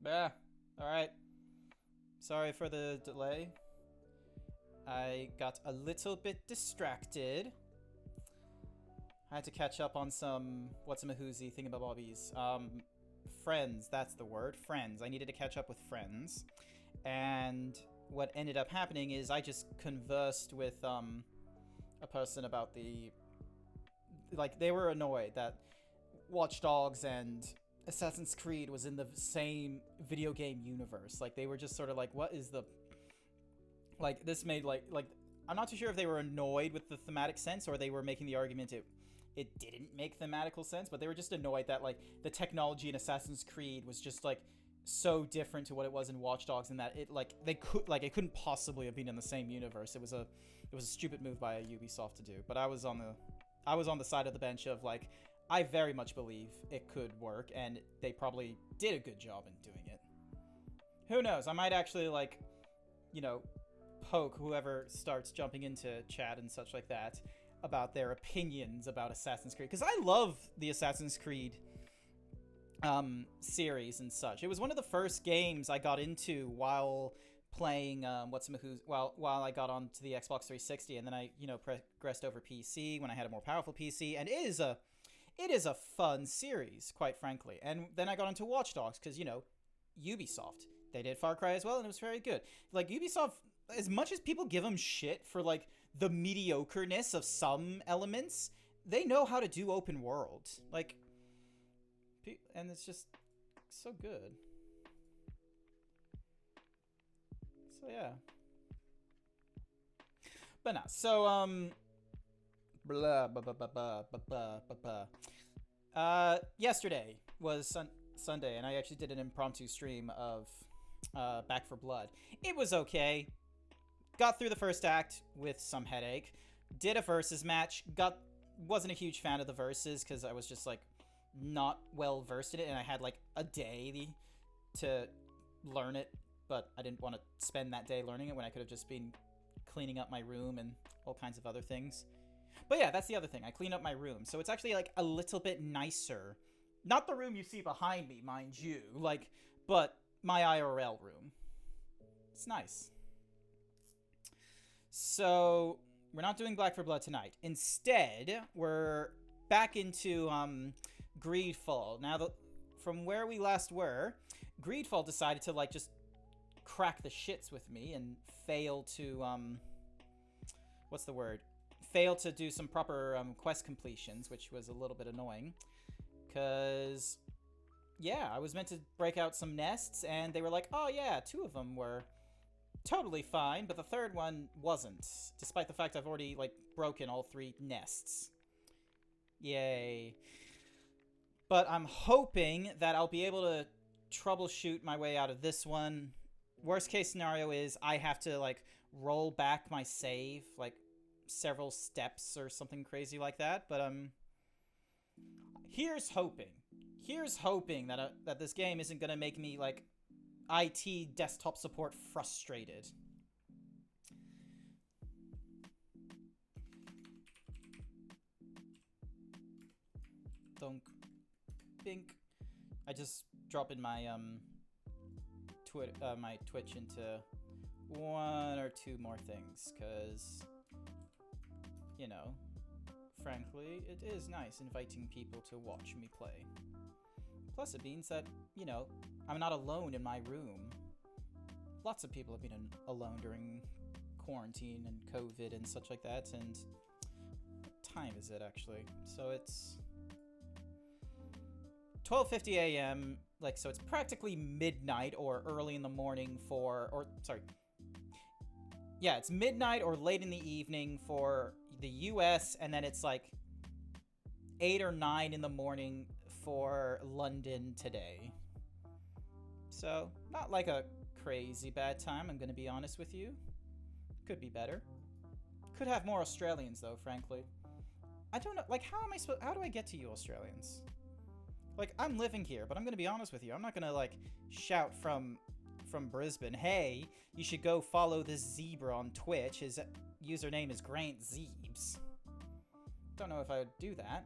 Yeah. All right. Sorry for the delay. I got a little bit distracted. I had to catch up on some what's-a-mahoozy thingamabobbies. Friends, that's the word. Friends. I needed to catch up with friends. And what ended up happening is I just conversed with a person about they were annoyed that Watch Dogs and Assassin's Creed was in the same video game universe. Like they were just sort of like, what is the this made I'm not too sure if they were annoyed with the thematic sense or they were making the argument it didn't make thematical sense, but they were just annoyed that the technology in Assassin's Creed was just so different to what it was in Watch Dogs, and that it couldn't possibly have been in the same universe. It was a stupid move by Ubisoft to do. But I was on the side of the bench of I very much believe it could work, and they probably did a good job in doing it. Who knows? I might actually poke whoever starts jumping into chat and such like that about their opinions about Assassin's Creed, because I love the Assassin's Creed series and such. It was one of the first games I got into while playing while I got onto the Xbox 360, and then I progressed over PC when I had a more powerful PC, and it is a fun series, quite frankly. And then I got into Watch Dogs because Ubisoft, they did Far Cry as well, and it was very good. Ubisoft, as much as people give them shit for the mediocreness of some elements, they know how to do open world. And it's just so good. So yeah. But no, so blah blah blah blah blah blah blah blah. Yesterday was Sunday, and I actually did an impromptu stream of Back for Blood. It was okay. Got through the first act with some headache. Did a versus match. Wasn't a huge fan of the versus because I was just not well versed in it, and I had a day to learn it, but I didn't want to spend that day learning it when I could have just been cleaning up my room and all kinds of other things. But yeah, that's the other thing. I cleaned up my room, so it's actually a little bit nicer. Not the room you see behind me, mind you, but my IRL room. It's nice. So we're not doing Black for Blood tonight. Instead, we're back into Greedfall. Now, from where we last were, Greedfall decided to just crack the shits with me and fail to what's the word? Fail to do some proper quest completions, which was a little bit annoying. Cause yeah, I was meant to break out some nests, and they were like, oh yeah, 2 of them were totally fine, but the 3rd one wasn't, despite the fact I've already broken all 3 nests. Yay. But I'm hoping that I'll be able to troubleshoot my way out of this one. Worst case scenario is I have to roll back my save several steps or something crazy like that, but here's hoping. Here's hoping that this game isn't gonna make me IT desktop support frustrated. Donk. Bink. I just drop in my my Twitch into 1 or 2 more things, cause frankly, it is nice inviting people to watch me play. Plus, it means that, I'm not alone in my room. Lots of people have been alone during quarantine and COVID and such like that, and what time is it, actually? So it's 12:50 a.m., so it's practically midnight or early in the morning it's midnight or late in the evening for the US, and then it's 8 or 9 in the morning for London today. So, not a crazy bad time, I'm gonna be honest with you. Could be better. Could have more Australians, though, frankly. I don't know, how do I get to you Australians? I'm living here, but I'm gonna be honest with you. I'm not gonna, shout from Brisbane, hey, you should go follow this zebra on Twitch. His username is GrantZeebs. Don't know if I would do that.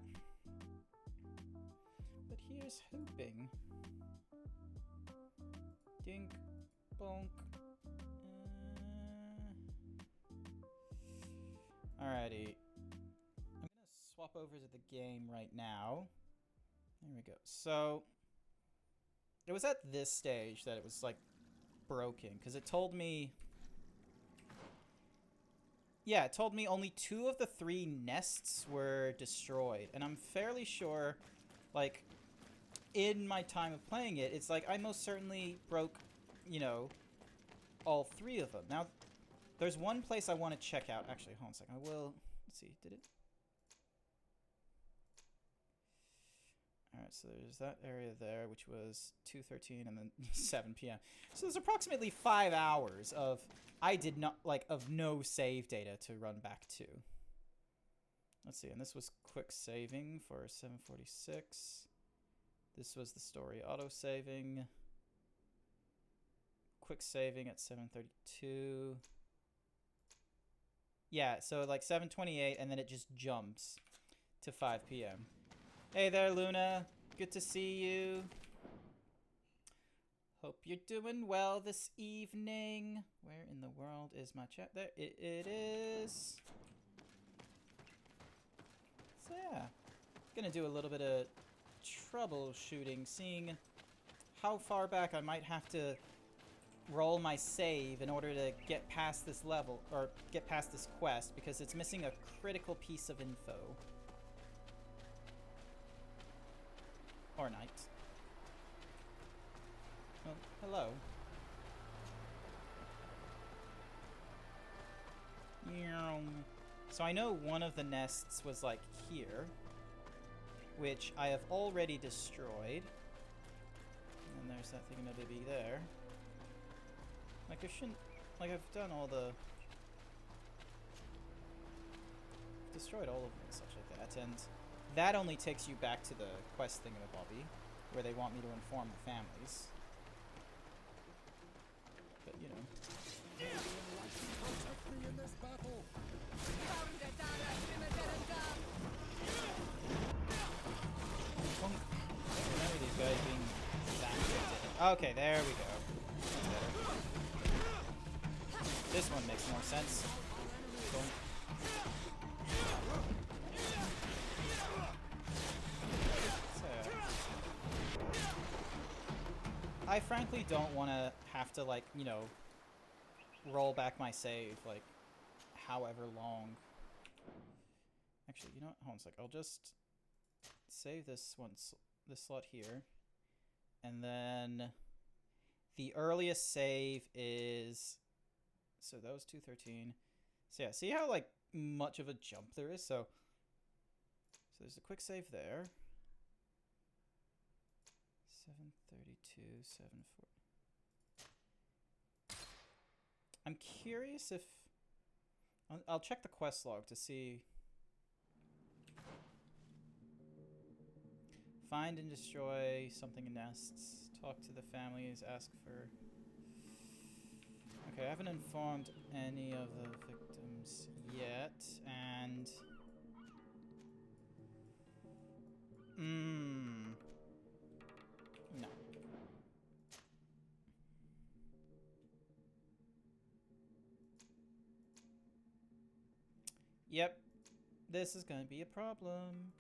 But here's hoping. Dink. Bonk. Alrighty. I'm gonna swap over to the game right now. There we go. So, it was at this stage that it was, like, broken. Because it told me... Yeah, it told me only 2 of the 3 nests were destroyed. And I'm fairly sure, like, in my time of playing it, it's like I most certainly broke, you know, all 3 of them. Now, there's one place I want to check out. Actually, hold on a second. I will... Let's see. Did it... Alright, so there's that area there, which was 2:13 and then 7 p.m. So there's approximately 5 hours of... I did not... Like, of no save data to run back to. Let's see. And this was quick saving for 7:46. This was the story auto-saving. Quick saving at 7:32. Yeah, so like 7:28, and then it just jumps to 5 p.m. Hey there, Luna. Good to see you. Hope you're doing well this evening. Where in the world is my chat? There it is. So yeah, gonna do a little bit of troubleshooting, seeing how far back I might have to roll my save in order to get past this level, or get past this quest, because it's missing a critical piece of info. Or night. Oh, hello. So I know one of the nests was like here, which I have already destroyed. And there's that thingamabibby there. Like I shouldn't... Like I've done all the... destroyed all of them and such like that, and that only takes you back to the quest thingamabobby, where they want me to inform the families. But, you know. Remember these guys being that. Okay, there we go. That's better. This one makes more sense. Boom. I frankly don't want to have to, like, you know, roll back my save, like, however long. Actually, you know what? Hold on a sec. I'll just save this slot here. And then the earliest save is... So that was 2:13. So yeah, see how, like, much of a jump there is? So there's a quick save there. 7:32, 7:40. I'm curious if... I'll check the quest log to see... Find and destroy something in nests. Talk to the families, ask for... Okay, I haven't informed any of the victims yet, and... No. Yep. This is gonna be a problem.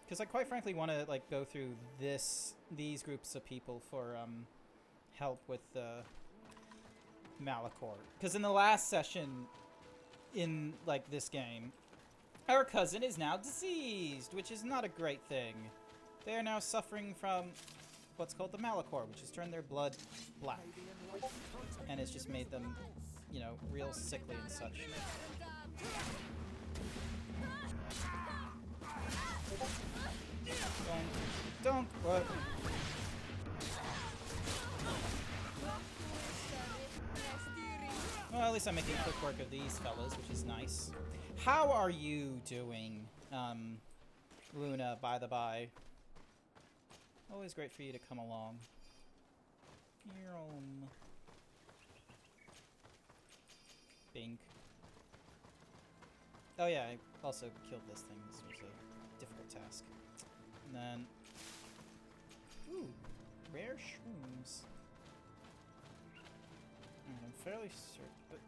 Because I quite frankly want to, like, go through these groups of people for help with Malachor. Because in the last session in, like, this game, our cousin is now diseased, which is not a great thing. They are now suffering from what's called the Malachor, which has turned their blood black. And has just made them, you know, real sickly and such. Don't, what? Well, at least I'm making quick work of these fellas, which is nice. How are you doing, Luna, by the by? Always great for you to come along. Bink. Oh yeah, I also killed this thing. This was a difficult task. And then... Ooh, rare shrooms. I'm fairly certain...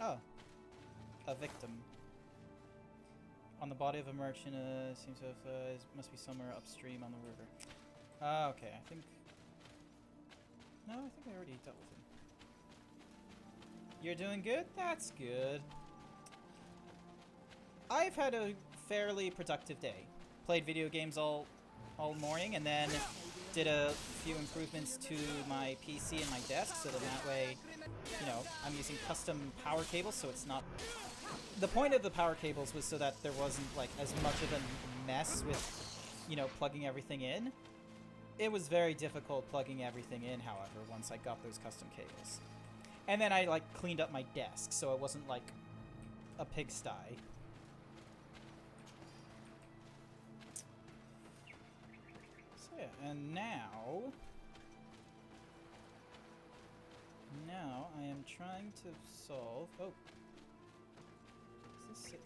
Oh. A victim. On the body of a merchant, seems to have, must be somewhere upstream on the river. Okay, I think... No, I think I already dealt with him. You're doing good? That's good. I've had a fairly productive day. Played video games all morning, and then did a few improvements to my PC and my desk, so that way, you know, I'm using custom power cables, so it's not... The point of the power cables was so that there wasn't, like, as much of a mess with, you know, plugging everything in. It was very difficult plugging everything in, however, once I got those custom cables. And then I, like, cleaned up my desk, so it wasn't, like, a pigsty. So, yeah, and now... Now, I am trying to solve... Oh. Is this it?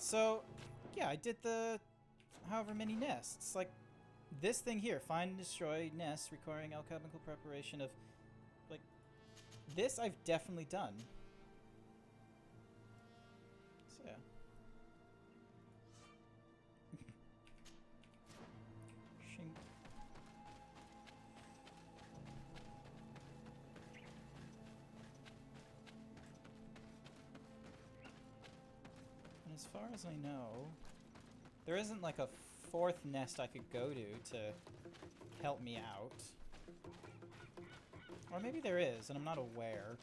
So, yeah, I did the... however many nests. Like, this thing here, find and destroy nests requiring alchemical preparation of... Like, this I've definitely done. So, yeah. Shink. And as far as I know, there isn't like a fourth nest I could go to help me out. Or maybe there is, and I'm not aware.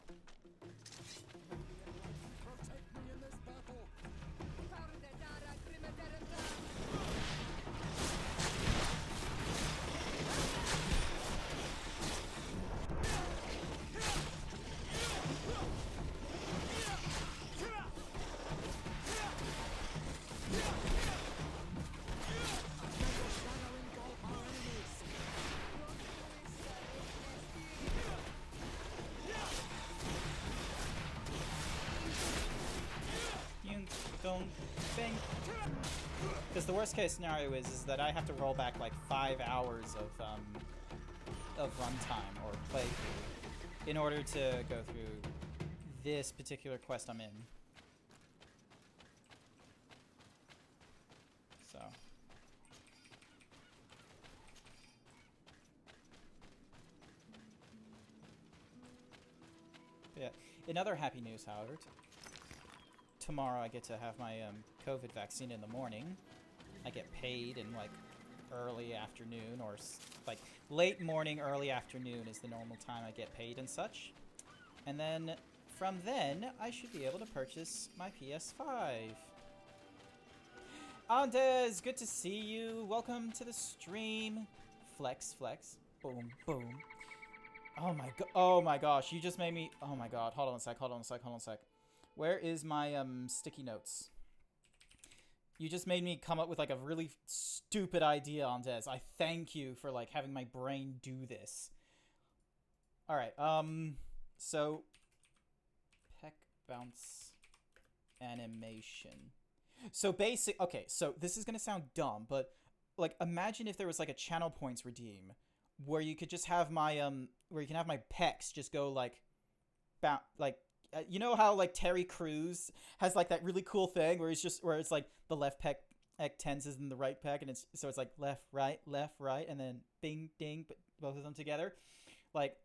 Don't think, because the worst case scenario is that I have to roll back like 5 hours of runtime or playthrough in order to go through this particular quest I'm in. So. Yeah. In other happy news, however, tomorrow I get to have my COVID vaccine in the morning. I get paid in like early afternoon or like late morning, early afternoon is the normal time I get paid and such. And then from then I should be able to purchase my PS5. Andes, good to see you. Welcome to the stream. Flex, flex. Boom, boom. Oh my gosh, you just made me... Oh my god, hold on a sec. Where is my sticky notes? You just made me come up with like a really stupid idea on Des. I thank you for like having my brain do this. All right. So peck bounce animation. So okay, so this is going to sound dumb, but like imagine if there was like a channel points redeem where you could just have my where you can have my pecs just go like you know how like Terry Crews has like that really cool thing where it's like the left pec tenses in the right pec, and it's like left right, and then bing ding, but both of them together. Like,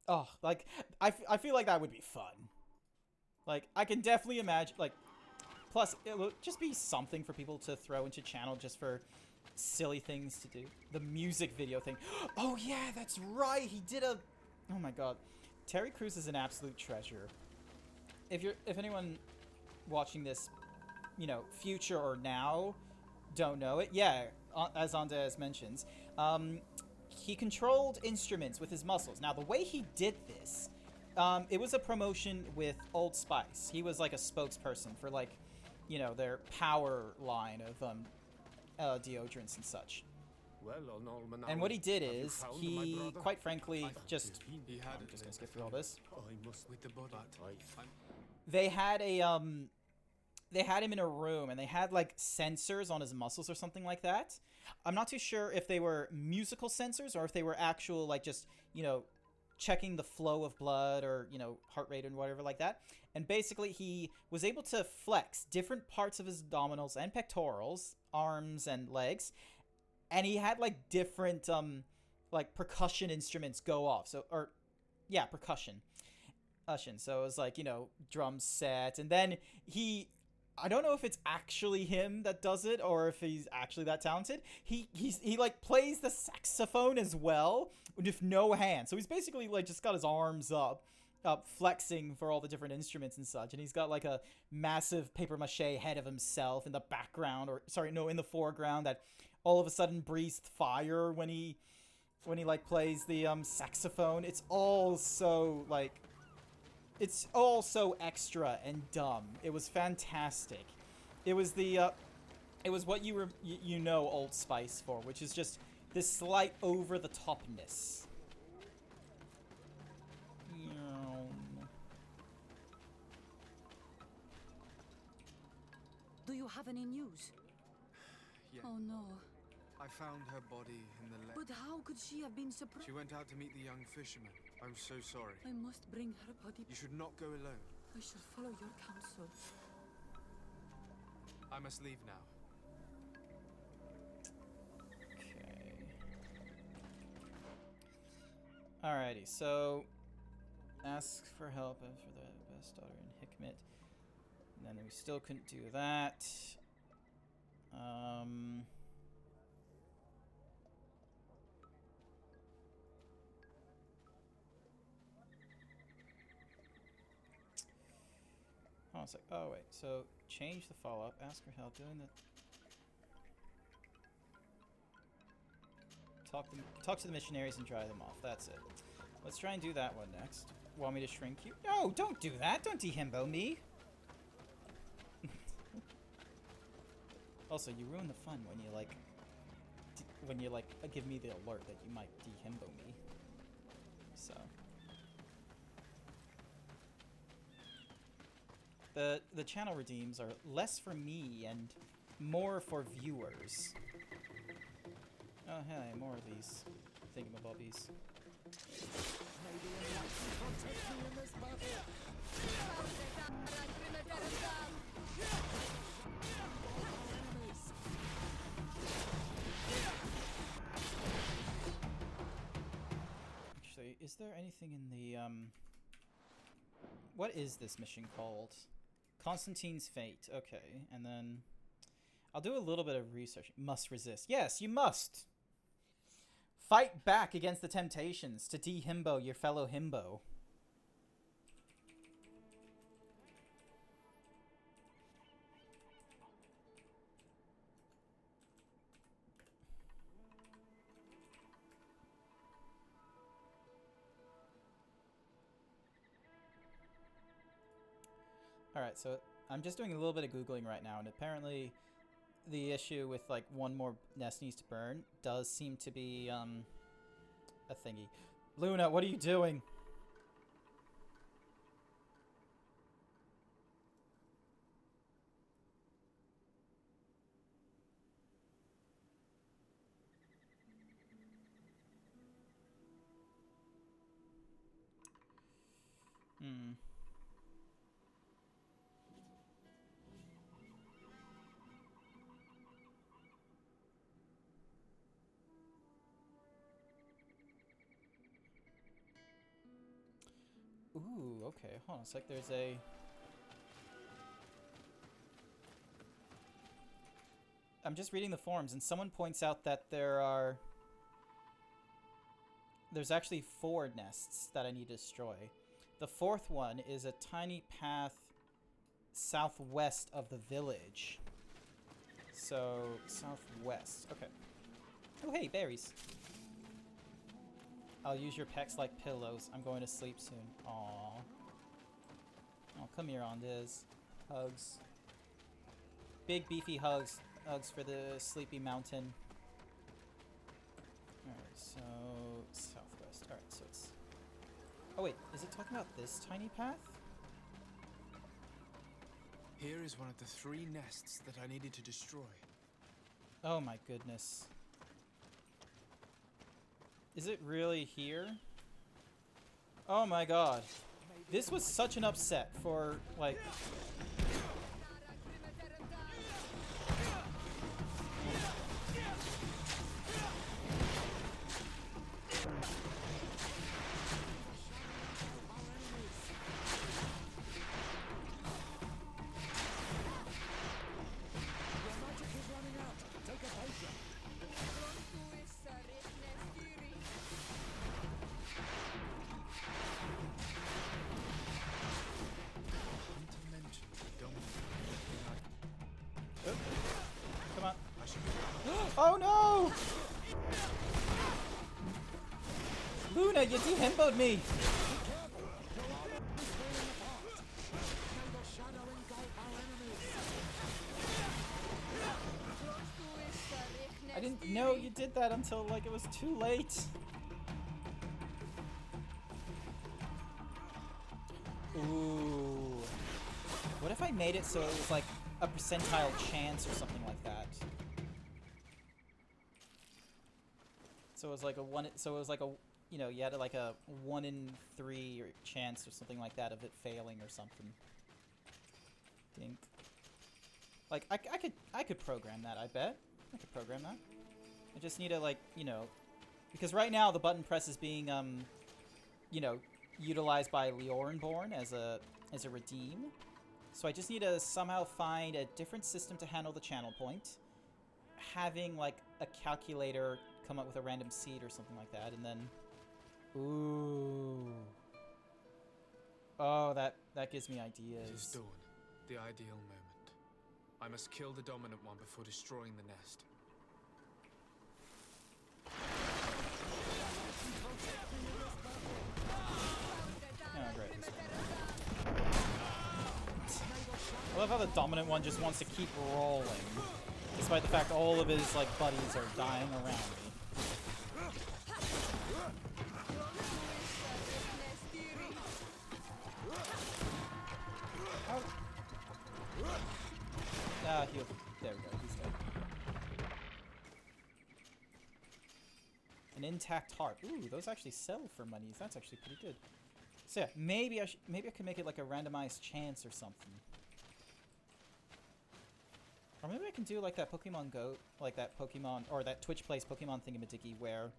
oh, like I feel like that would be fun. Like I can definitely imagine like. Plus, it will just be something for people to throw into channel just for silly things to do. The music video thing. Oh yeah, that's right. He did a. Oh my god, Terry Crews is an absolute treasure. If anyone watching this, you know, future or now, don't know it, yeah, as Andres mentions, he controlled instruments with his muscles. Now, the way he did this, it was a promotion with Old Spice. He was like a spokesperson for like, you know, their power line of deodorants and such. Well, And what he did have you is, found my he, brother? quite frankly, just... He had I'm it just in gonna skip the through all this. I must with the body. but They had a, they had him in a room, and they had, like, sensors on his muscles or something like that. I'm not too sure if they were musical sensors or if they were actual, like, just, you know, checking the flow of blood or, you know, heart rate and whatever like that. And basically, he was able to flex different parts of his abdominals and pectorals, arms and legs, and he had, like, different, like, percussion instruments go off. So, or, yeah, percussion. So it was like, you know, drum set, and then he... I don't know if it's actually him that does it or if he's actually that talented. He like plays the saxophone as well with no hands. So he's basically like just got his arms up flexing for all the different instruments and such. And he's got like a massive paper mache head of himself in the background, or sorry, no, in the foreground, that all of a sudden breathed fire when he like plays the saxophone. It's all so like... It's all so extra and dumb. It was fantastic. It was the, it was what you know Old Spice for, which is just this slight over-the-topness. Do you have any news? Yeah. Oh no. I found her body in the lake. But how could she have been surprised? She went out to meet the young fisherman. I'm so sorry. I must bring her body. You should not go alone. I shall follow your counsel. I must leave now. Okay. Alrighty, so... Ask for help for the best daughter in Hikmet. And then we still couldn't do that. Oh, it's like, oh wait, so change the follow-up, ask for help, doing the... Talk to the missionaries and dry them off, that's it. Let's try and do that one next. Want me to shrink you? No, don't do that, don't dehimbo me! Also, you ruin the fun when you like, give me the alert that you might dehimbo me. So... The channel redeems are less for me and more for viewers. Oh hey, more of these thingamabobbies. Actually, is there anything in the what is this mission called? Constantine's Fate. Okay, and then I'll do a little bit of research. Must resist. Yes, you must. Fight back against the temptations to dehimbo your fellow himbo. Alright, so I'm just doing a little bit of Googling right now, and apparently the issue with, like, one more nest needs to burn does seem to be, a thingy. Luna, what are you doing? Ooh, okay, hold on, it's like there's a... I'm just reading the forums, and someone points out that there's actually 4 nests that I need to destroy. The 4th one is a tiny path southwest of the village. So, southwest, okay. Oh hey, berries. I'll use your pecs like pillows. I'm going to sleep soon. Aww. Oh, come here, Ondiz. Hugs. Big beefy hugs. Hugs for the sleepy mountain. So, southwest. Alright, so it's... Oh wait, is it talking about this tiny path? Here is one of the 3 nests that I needed to destroy. Oh my goodness. Is it really here? Oh my god. This was such an upset for, like... Come on. Oh no! Luna, you de-himboed me! I didn't know you did that until, like, it was too late. Ooh. What if I made it so it was, like, a percentile chance or something like that? So it was like a one, so it was like a, you know, you had like a 1 in 3 or chance or something like that of it failing or something. Dink. Like, I could program that, I bet. I could program that. I just need to, like, you know, because right now the button press is being, you know, utilized by Leorenborn as a redeem. So I just need to somehow find a different system to handle the channel point. Having, like, a calculator come up with a random seed or something like that, and then... Ooh. Oh, that gives me ideas. It is dawn, the ideal moment. I must kill the dominant one before destroying the nest. Oh, great. I love how the dominant one just wants to keep rolling, despite the fact all of his, like, buddies are dying around me. Oh. Ah, there we go, he's dead. An intact heart. Ooh, those actually sell for monies. That's actually pretty good. So yeah, maybe I could make it like a randomized chance or something. Or maybe I can do like that Pokemon Go, like that Pokemon, or that Twitch Plays Pokemon thingamadiggy where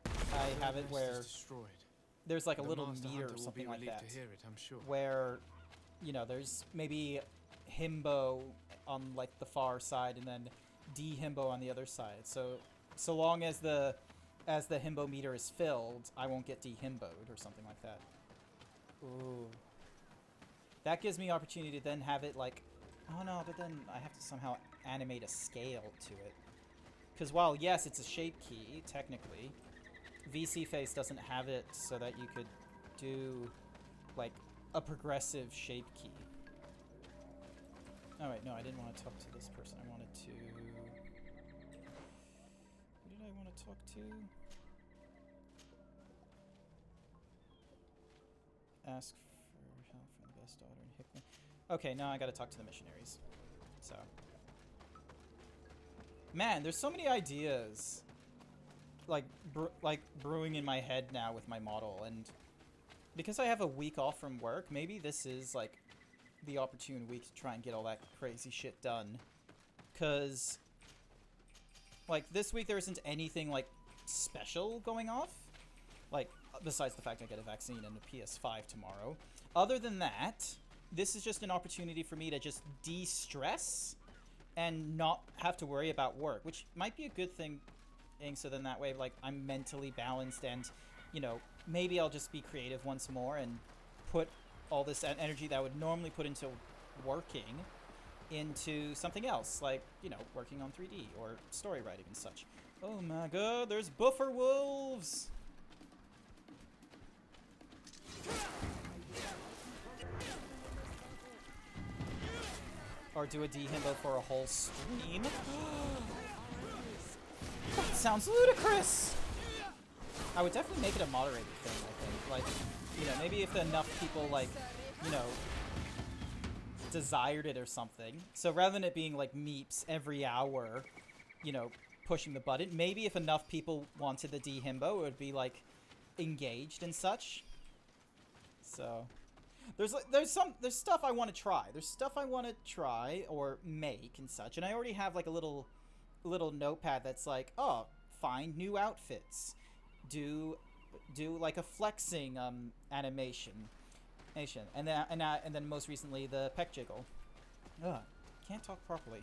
I have it where there's like a little meter or something like that. To hear it, I'm sure. Where, you know, there's maybe Himbo on like the far side and then D-Himbo on the other side. So long as the Himbo meter is filled, I won't get D-Himboed or something like that. Ooh. That gives me opportunity to then have it like... Oh no, but then I have to somehow animate a scale to it. Because while, yes, it's a shape key, technically, VC Face doesn't have it so that you could do, like, a progressive shape key. Oh wait, no, I didn't want to talk to this person. I wanted to... Who did I want to talk to? Ask for help from the best daughter in Hickman. Okay, now I gotta talk to the missionaries. So. Man, there's so many ideas, like, brewing in my head now with my model, and because I have a week off from work, maybe this is, like, the opportune week to try and get all that crazy shit done. Because, like, this week there isn't anything, like, special going off. Like, besides the fact I get a vaccine and a PS5 tomorrow. Other than that, this is just an opportunity for me to just de-stress and not have to worry about work, which might be a good thing, so then that way, like, I'm mentally balanced and, you know, maybe I'll just be creative once more and put all this energy that I would normally put into working into something else, like, you know, working on 3D or story writing and such. Oh my god, there's buffer wolves! Or do a D-Himbo for a whole stream. That sounds ludicrous! I would definitely make it a moderated thing, I think. Like, you know, maybe if enough people, like, you know, desired it or something. So rather than it being, like, meeps every hour, you know, pushing the button, maybe if enough people wanted the D-Himbo, it would be, like, engaged and such. So... There's stuff I want to try. There's stuff I want to try or make and such. And I already have, like, a little notepad that's like, oh, find new outfits. Do like a flexing animation. And then most recently the peck jiggle. Ugh, can't talk properly.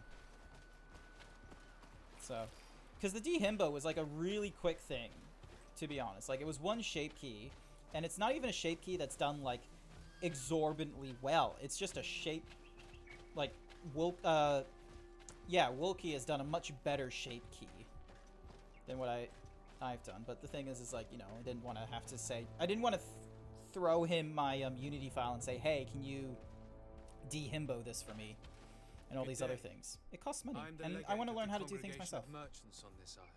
So, because the D-Himbo was like a really quick thing, to be honest. Like, it was one shape key, and it's not even a shape key that's done like exorbitantly well. It's just a shape, like, Wolkie has done a much better shape key than what I've done. But the thing is like, you know, I didn't want to have to say, I didn't want to throw him my Unity file and say, hey, can you D-Himbo this for me? And all these other things. It costs money, and I want to learn how to do things myself. Merchants on this isle.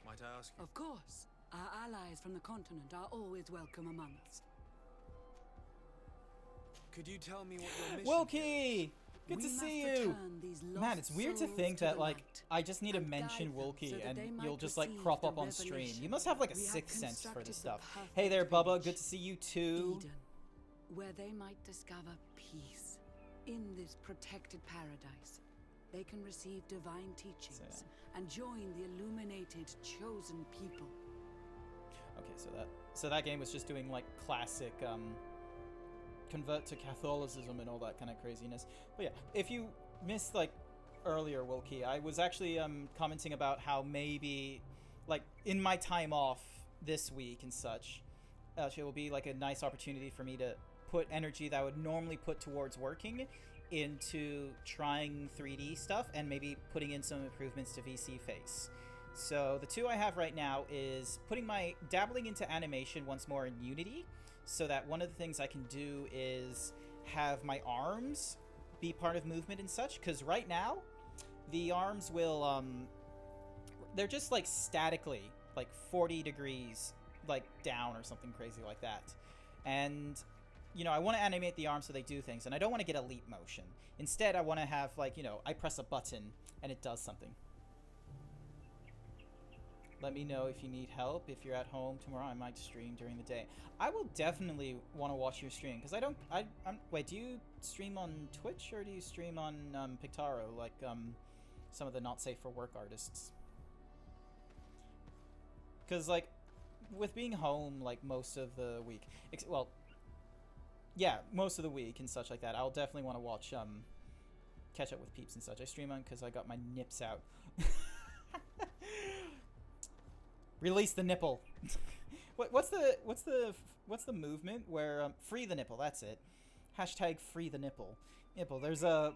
Might I ask you? Of course. Our allies from the continent are always welcome among us. Could you tell me what your mission Wilkie! Good We to must see you! return these lost Man, it's weird to souls think to that, the like, light I just need to and mention guide them Wilkie so that and they might you'll just, like, receive crop the up on stream. revelation. You must have, like, a We have sixth sense for constructed this the stuff. perfect Hey there, Bubba. village, Good to see you, too. Eden, where they might discover peace. In this protected paradise, they can receive divine teachings and join the illuminated chosen people. Okay, so that game was just doing, like, classic, convert to Catholicism and all that kind of craziness. But yeah, if you missed, like, earlier, Wilkie, I was actually commenting about how maybe, like, in my time off this week and such, it will be like a nice opportunity for me to put energy that I would normally put towards working into trying 3D stuff and maybe putting in some improvements to VC Face. So the two I have right now is dabbling into animation once more in Unity, so that one of the things I can do is have my arms be part of movement and such, because right now the arms will they're just like statically like 40 degrees like down or something crazy like that. And you know, I want to animate the arms so they do things, and I don't want to get a leap motion. Instead, I want to have, like, you know, I press a button and it does something. Let me know if you need help. If you're at home tomorrow, I might stream during the day. I will definitely want to watch your stream, because wait, do you stream on Twitch or do you stream on Pictaro, like some of the not safe for work artists? Because, like, with being home, like, most of the week, well, yeah, most of the week and such like that, I'll definitely want to watch, catch up with peeps and such. I stream on because I got my nips out. Release the nipple. What's the movement where, free the nipple, that's it. Hashtag free the nipple. There's a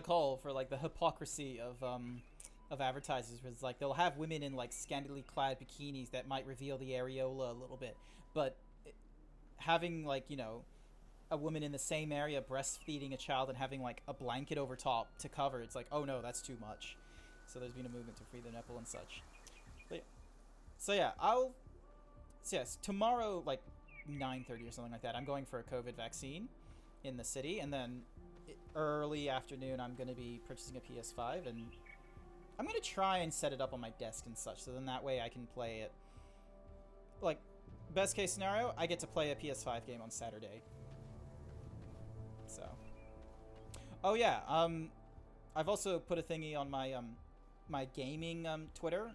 call for, like, the hypocrisy of advertisers, where it's like they'll have women in, like, scantily clad bikinis that might reveal the areola a little bit, but having, like, you know, a woman in the same area breastfeeding a child and having, like, a blanket over top to cover, it's like, oh no, that's too much. So there's been a movement to free the nipple and such. But, so yeah, yes, tomorrow, like 9:30 or something like that, I'm going for a COVID vaccine in the city, and then early afternoon I'm going to be purchasing a PS5, and I'm going to try and set it up on my desk and such, so then that way I can play it. Like, best case scenario, I get to play a PS5 game on Saturday. So, oh yeah, I've also put a thingy on my my gaming Twitter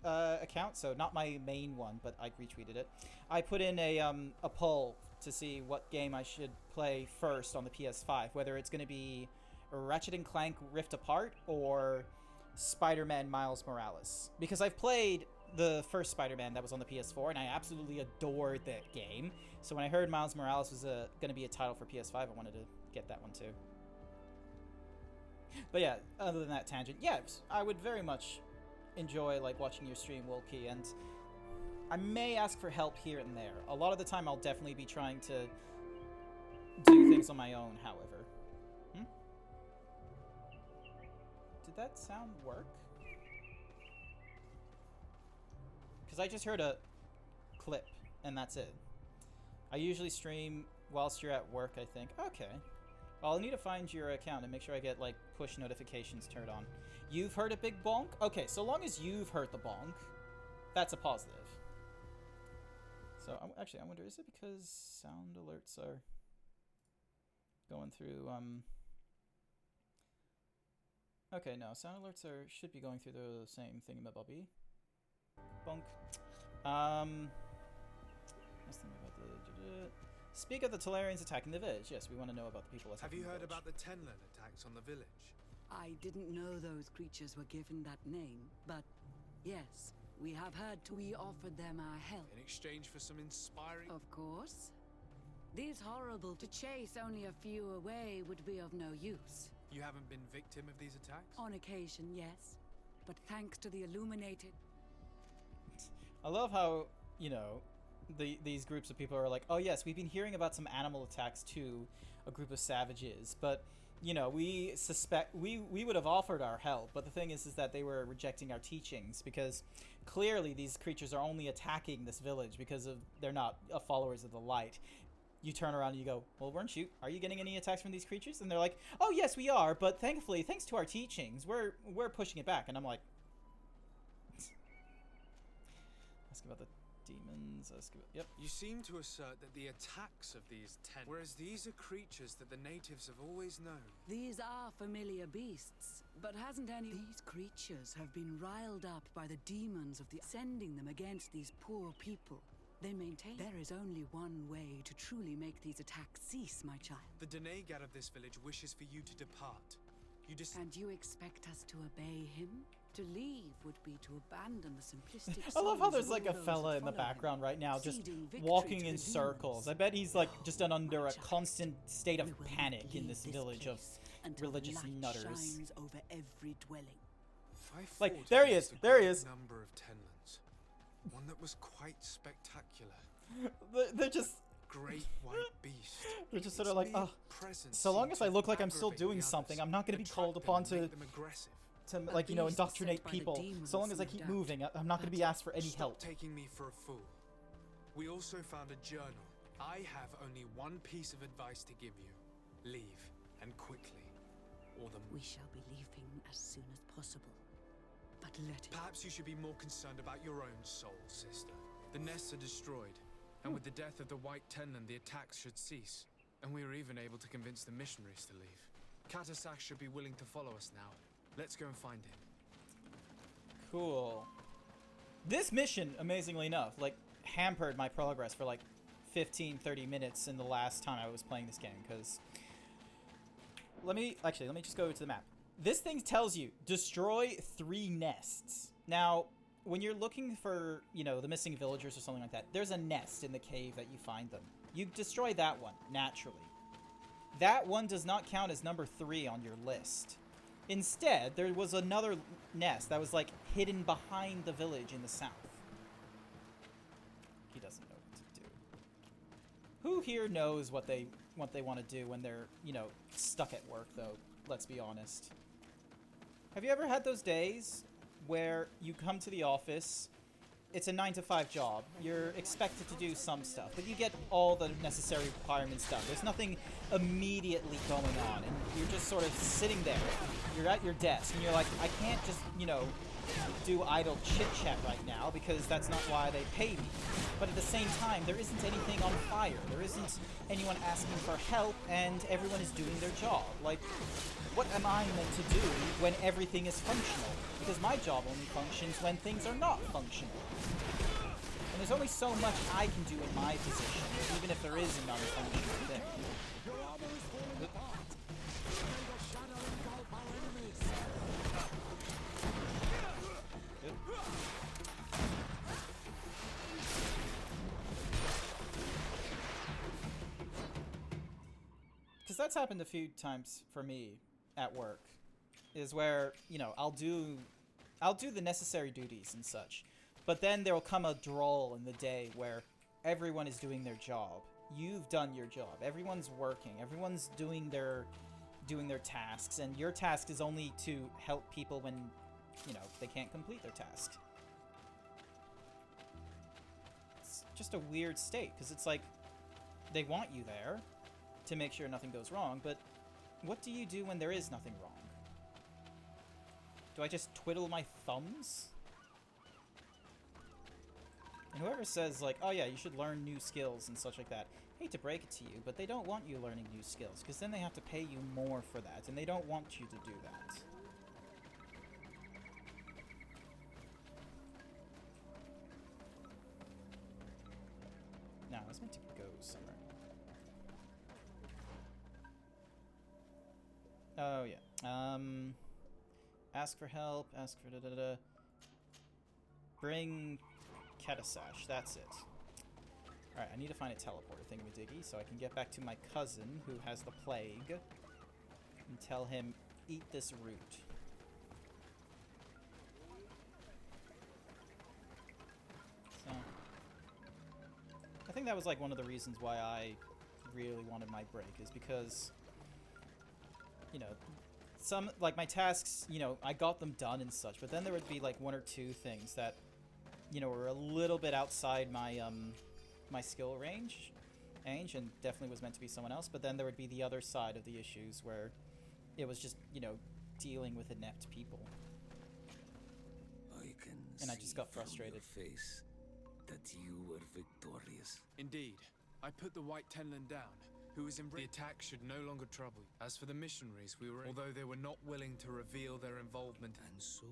account, so not my main one, but I retweeted it. I put in a poll to see what game I should play first on the PS5, whether it's going to be Ratchet & Clank Rift Apart or Spider-Man Miles Morales, because I've played the first Spider-Man that was on the PS4 and I absolutely adored that game. So when I heard Miles Morales was going to be a title for PS5, I wanted to get that one too. But yeah, other than that tangent, yeah, I would very much enjoy, like, watching your stream, Wilkie, and I may ask for help here and there. A lot of the time I'll definitely be trying to do things on my own, however. Did that sound work? Because I just heard a clip, and that's it. I usually stream whilst you're at work, I think. Okay. Well, I'll need to find your account and make sure I get, like, push notifications turned on. You've heard a big bonk? Okay, so long as you've heard the bonk, that's a positive. So, actually, I wonder, is it because sound alerts are going through, Okay, no, sound alerts should be going through the same thingamabobby. Bonk. Let's think about the... Speak of the Talarians attacking the village. Yes, we want to know about the people attacking the village. Have you heard about the Tenland attacks on the village? I didn't know those creatures were given that name, but yes, we have heard. We offered them our help. In exchange for some inspiring... Of course. These horrible to chase only a few away would be of no use. You haven't been victim of these attacks? On occasion, yes. But thanks to the Illuminated... I love how, you know, these groups of people are like, oh yes, we've been hearing about some animal attacks to a group of savages, but, you know, we suspect... We would have offered our help, but the thing is that they were rejecting our teachings, because clearly these creatures are only attacking this village because of they're not followers of the light. You turn around and you go, well, are you getting any attacks from these creatures? And they're like, oh yes, we are, but thankfully, thanks to our teachings, we're pushing it back. And I'm like, ask about the demons, yep. You seem to assert that the attacks of these whereas these are creatures that the natives have always known. These are familiar beasts, but hasn't any... These creatures have been riled up by the demons of the... sending them against these poor people. They maintain there is only one way to truly make these attacks cease, my child. The Denegad of this village wishes for you to depart. And you expect us to obey him? To leave would be to abandon the simplistic... I love how there's like a fella in the background right now just walking in circles. I bet he's like just under a constant state of panic in this village of religious nutters. Shines over every dwelling. Like, there he is, there he is. Number of Tenlands. One that was quite spectacular. They're just... Great white beast. They're just sort of like, oh, so long as I look like I'm still doing something, I'm not going to be called upon to like, you know, indoctrinate people. So long as I keep moving, I'm not going to be asked for any help. Stop taking me for a fool. We also found a journal. I have only one piece of advice to give you. Leave, and quickly, or We shall be leaving as soon as possible. But let it... Perhaps you should be more concerned about your own soul, sister. The nests are destroyed, and with the death of the White Tenland, the attacks should cease. And we were even able to convince the missionaries to leave. Katasak should be willing to follow us now. Let's go and find him. Cool. This mission, amazingly enough, like, hampered my progress for like 15-30 minutes in the last time I was playing this game, because... Let me just go to the map. This thing tells you, destroy 3 nests. Now, when you're looking for, you know, the missing villagers or something like that, there's a nest in the cave that you find them. You destroy that one, naturally. That one does not count as number 3 on your list. Instead, there was another nest that was, like, hidden behind the village in the south. He doesn't know what to do. Who here knows what they want to do when they're, you know, stuck at work, though? Let's be honest. Have you ever had those days where you come to the office, it's a 9-to-5 job, you're expected to do some stuff, but you get all the necessary requirements done. There's nothing immediately going on, and you're just sort of sitting there. You're at your desk, and you're like, I can't just, you know, do idle chit-chat right now, because that's not why they pay me. But at the same time, there isn't anything on fire. There isn't anyone asking for help, and everyone is doing their job. Like, what am I meant to do when everything is functional? Because my job only functions when things are not functional. And there's only so much I can do in my position, even if there is a non-functional thing. Because that's happened a few times for me at work, is where, you know, I'll do the necessary duties and such, but then there will come a drawl in the day where everyone is doing their job. You've done your job. Everyone's working. Everyone's doing their tasks, and your task is only to help people when, you know, they can't complete their task. It's just a weird state, because it's like, they want you there to make sure nothing goes wrong, but what do you do when there is nothing wrong? Do I just twiddle my thumbs? And whoever says, like, oh yeah, you should learn new skills and such like that, hate to break it to you, but they don't want you learning new skills, because then they have to pay you more for that, and they don't want you to do that. Now, I was meant to go somewhere. Oh, yeah. Ask for help, ask for da-da-da. Bring Katasash, that's it. Alright, I need to find a teleporter thingamajiggy so I can get back to my cousin who has the plague and tell him, eat this root. So, I think that was like one of the reasons why I really wanted my break, is because, you know, some, like, my tasks, you know, I got them done and such, but then there would be like one or two things that, you know, were a little bit outside my, my skill range, and definitely was meant to be someone else, but then there would be the other side of the issues where it was just, you know, dealing with inept people. And I just got frustrated. Face that you were victorious. Indeed. I put the White Tenland down, who was in the attack should no longer trouble you. As for the missionaries, although they were not willing to reveal their involvement, And so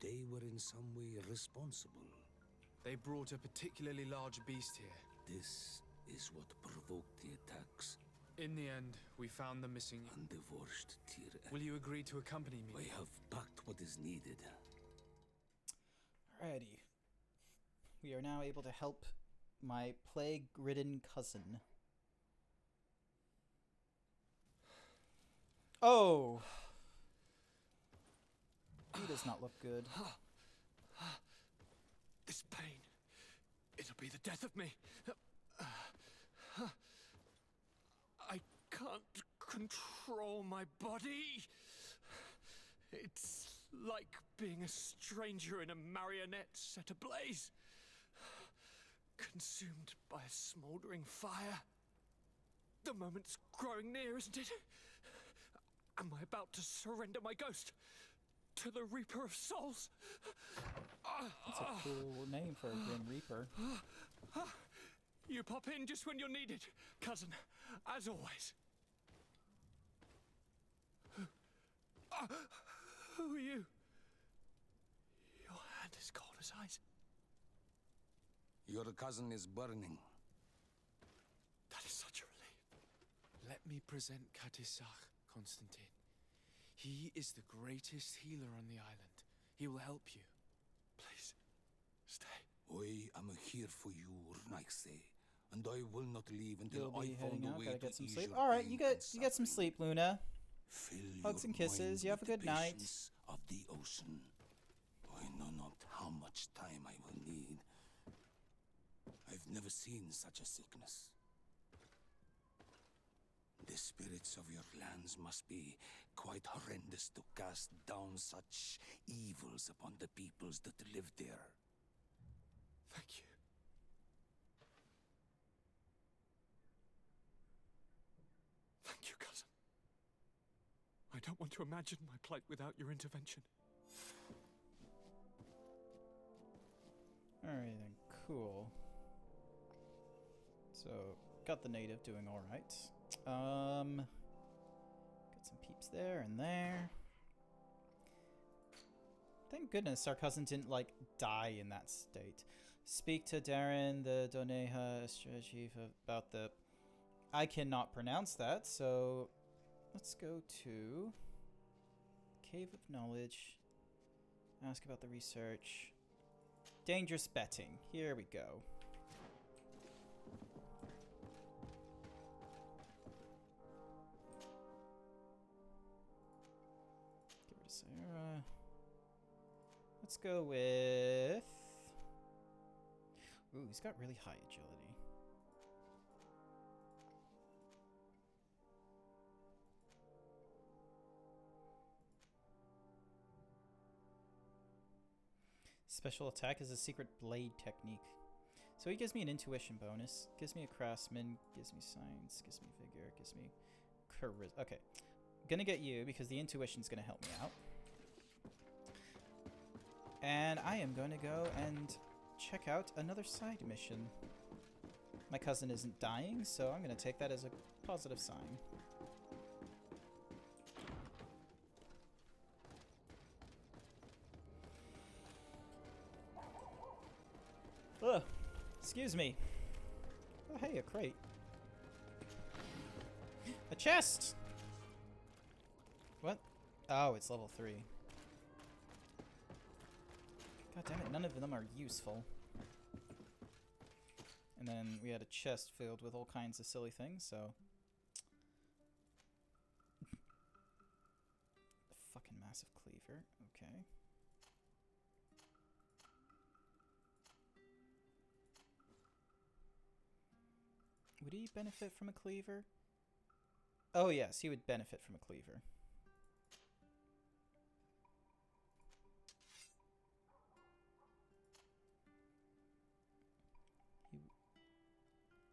they were in some way responsible. they brought a particularly large beast here. This is what provoked the attacks. In the end, we found the missing. Undivorced Tyr. Will you agree to accompany me? I have packed what is needed. Alrighty. We are now able to help my plague-ridden cousin. Oh! He does not look good. This pain, it'll be the death of me. I can't control my body. It's like being a stranger in a marionette set ablaze, consumed by a smoldering fire. The moment's growing near, isn't it? Am I about to surrender my ghost to the Reaper of Souls? That's a cool name for a Grim Reaper. You pop in just when you're needed, cousin, as always. Who are you? Your hand is cold as ice. Your cousin is burning. That is such a relief. Let me present Katisach, Constantine. He is the greatest healer on the island. He will help you. Please, stay. I am here for you, Urnaxe, and I will not leave until You'll I be found heading a out. way Gotta to get some ease sleep. your Alright, pain you and get some suffering. sleep, Luna. Fill Hugs your and kisses. mind You have a with the good night. patience of the ocean. I know not how much time I will need. I've never seen such a sickness. The spirits of your lands must be quite horrendous to cast down such evils upon the peoples that live there. Thank you. Thank you, cousin. I don't want to imagine my plight without your intervention. Alright then, cool. So, got the native doing alright. Got some peeps there and there. Thank goodness our cousin didn't, like, die in that state. Speak to Darren, the Doneha chief, about the... I cannot pronounce that, so let's go to Cave of Knowledge. Ask about the research. Dangerous betting. Here we go. Get rid of Sarah. Let's go with... Ooh, he's got really high agility. Special attack is a secret blade technique. So he gives me an intuition bonus, gives me a craftsman, gives me science, gives me vigor, gives me charisma. Okay, gonna get you because the intuition's gonna help me out. And I am going to go and check out another side mission. My cousin isn't dying, so I'm going to take that as a positive sign. Ugh, excuse me. Oh, hey, a crate. A chest! What? Oh, it's level 3. God damn it, none of them are useful. And then we had a chest filled with all kinds of silly things, so... Fucking massive cleaver, okay. Would he benefit from a cleaver? Oh yes, he would benefit from a cleaver.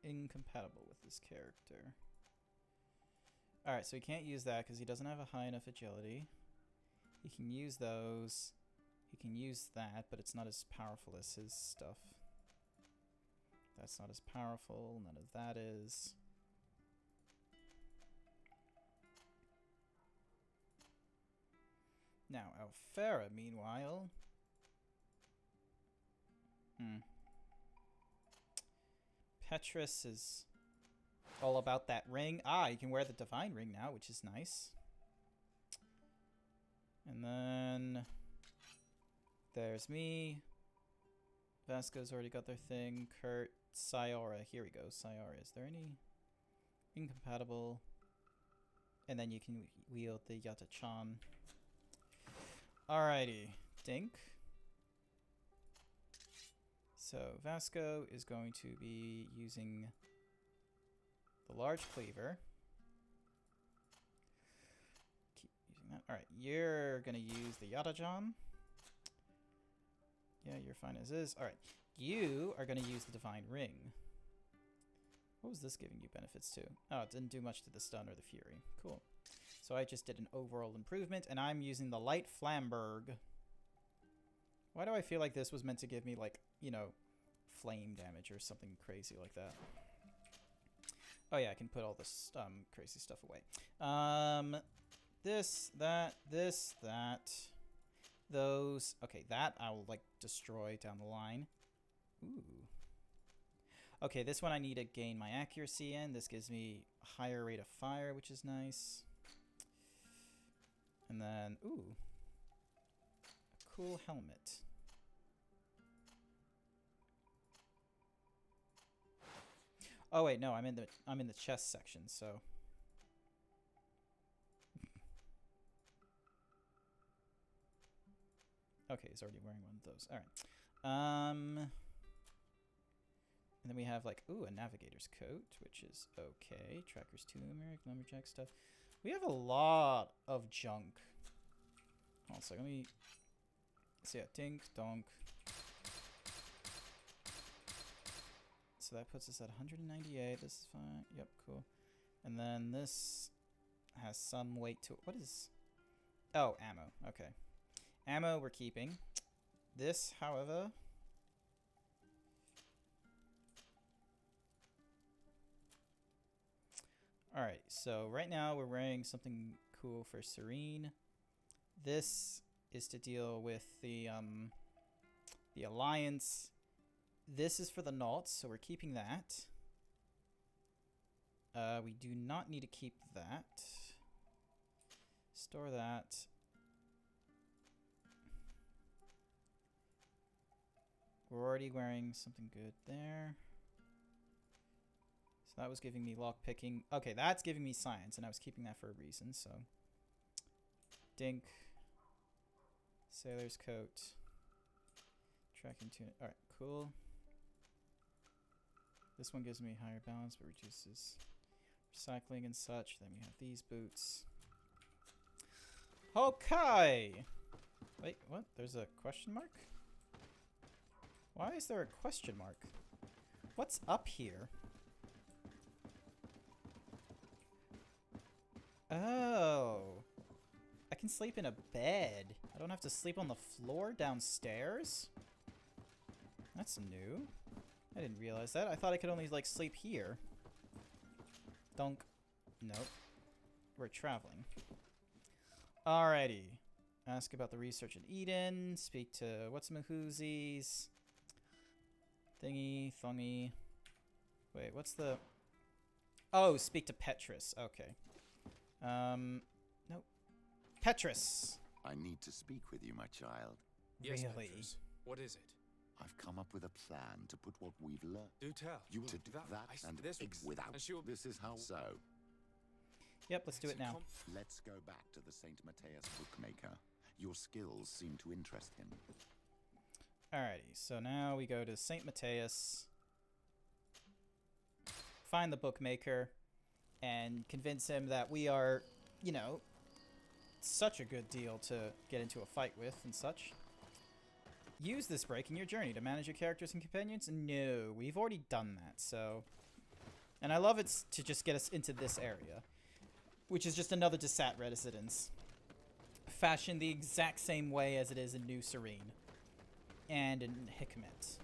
Incompatible with this character. Alright, so he can't use that because he doesn't have a high enough agility. He can use those. He can use that, but it's not as powerful as his stuff. That's not as powerful. None of that is. Now, Alfera, meanwhile... Petrus is all about that ring. Ah, you can wear the divine ring now, which is nice. And then there's me. Vasco's already got their thing. Kurt, Sayora. Here we go. Sayora. Is there any incompatible? And then you can wield the Yata-chan. Alrighty. Dink. So Vasco is going to be using the large cleaver. Keep using that. Alright, you're going to use the Yata-chan. Yeah, you're fine as is. Alright, you are going to use the divine ring. What was this giving you benefits to? Oh, it didn't do much to the stun or the fury. Cool. So I just did an overall improvement, and I'm using the light flamberg. Why do I feel like this was meant to give me, like, you know, flame damage or something crazy like that? Oh yeah, I can put all this crazy stuff away. This, that, those. Okay, that I'll, like, destroy down the line. Ooh. Okay, this one I need to gain my accuracy in. This gives me a higher rate of fire, which is nice. And then, ooh. A cool helmet. Oh wait, no, I'm in the chest section, so. Okay, he's already wearing one of those. All right. And then we have like, ooh, a navigator's coat, which is okay. Tracker's turmeric, lumberjack stuff. We have a lot of junk. Also, let me. So yeah, dink, donk. So that puts us at 198. This is fine. Yep, cool. And then this has some weight to it. What is... Oh, ammo. Okay. Ammo we're keeping. This, however... Alright, so right now we're wearing something cool for Serene. This is to deal with the Alliance. This is for the Nauts, so we're keeping that. We do not need to keep that. Store that. We're already wearing something good there. So that was giving me lock picking. Okay, that's giving me science, and I was keeping that for a reason, so. Dink. Sailor's coat. Tracking tunic. Alright, cool. This one gives me higher balance, but reduces recycling and such. Then we have these boots. Okay! Wait, what? There's a question mark? Why is there a question mark? What's up here? Oh. I can sleep in a bed. I don't have to sleep on the floor downstairs? That's new. I didn't realize that. I thought I could only, like, sleep here. Dunk. Nope. We're traveling. Alrighty. Ask about the research in Eden. Speak to what's-mahoozies. Thingy, thongy. Wait, what's the... Oh, speak to Petrus. Okay. Nope. Petrus! I need to speak with you, my child. Yes, Really? Petrus. What is it? I've come up with a plan to put what we've learned. Do tell. You to do that and this without. and she'll- This is how so. Yep, let's do it now. Let's go back to the Saint Matthias bookmaker. Your skills seem to interest him. Alrighty, so now we go to St. Matthias, find the bookmaker, and convince him that we are, you know, such a good deal to get into a fight with and such. Use this break in your journey to manage your characters and companions? No, we've already done that, so... And I love it to just get us into this area, which is just another Desat residence. Fashioned the exact same way as it is in New Serene. And in Hikmet.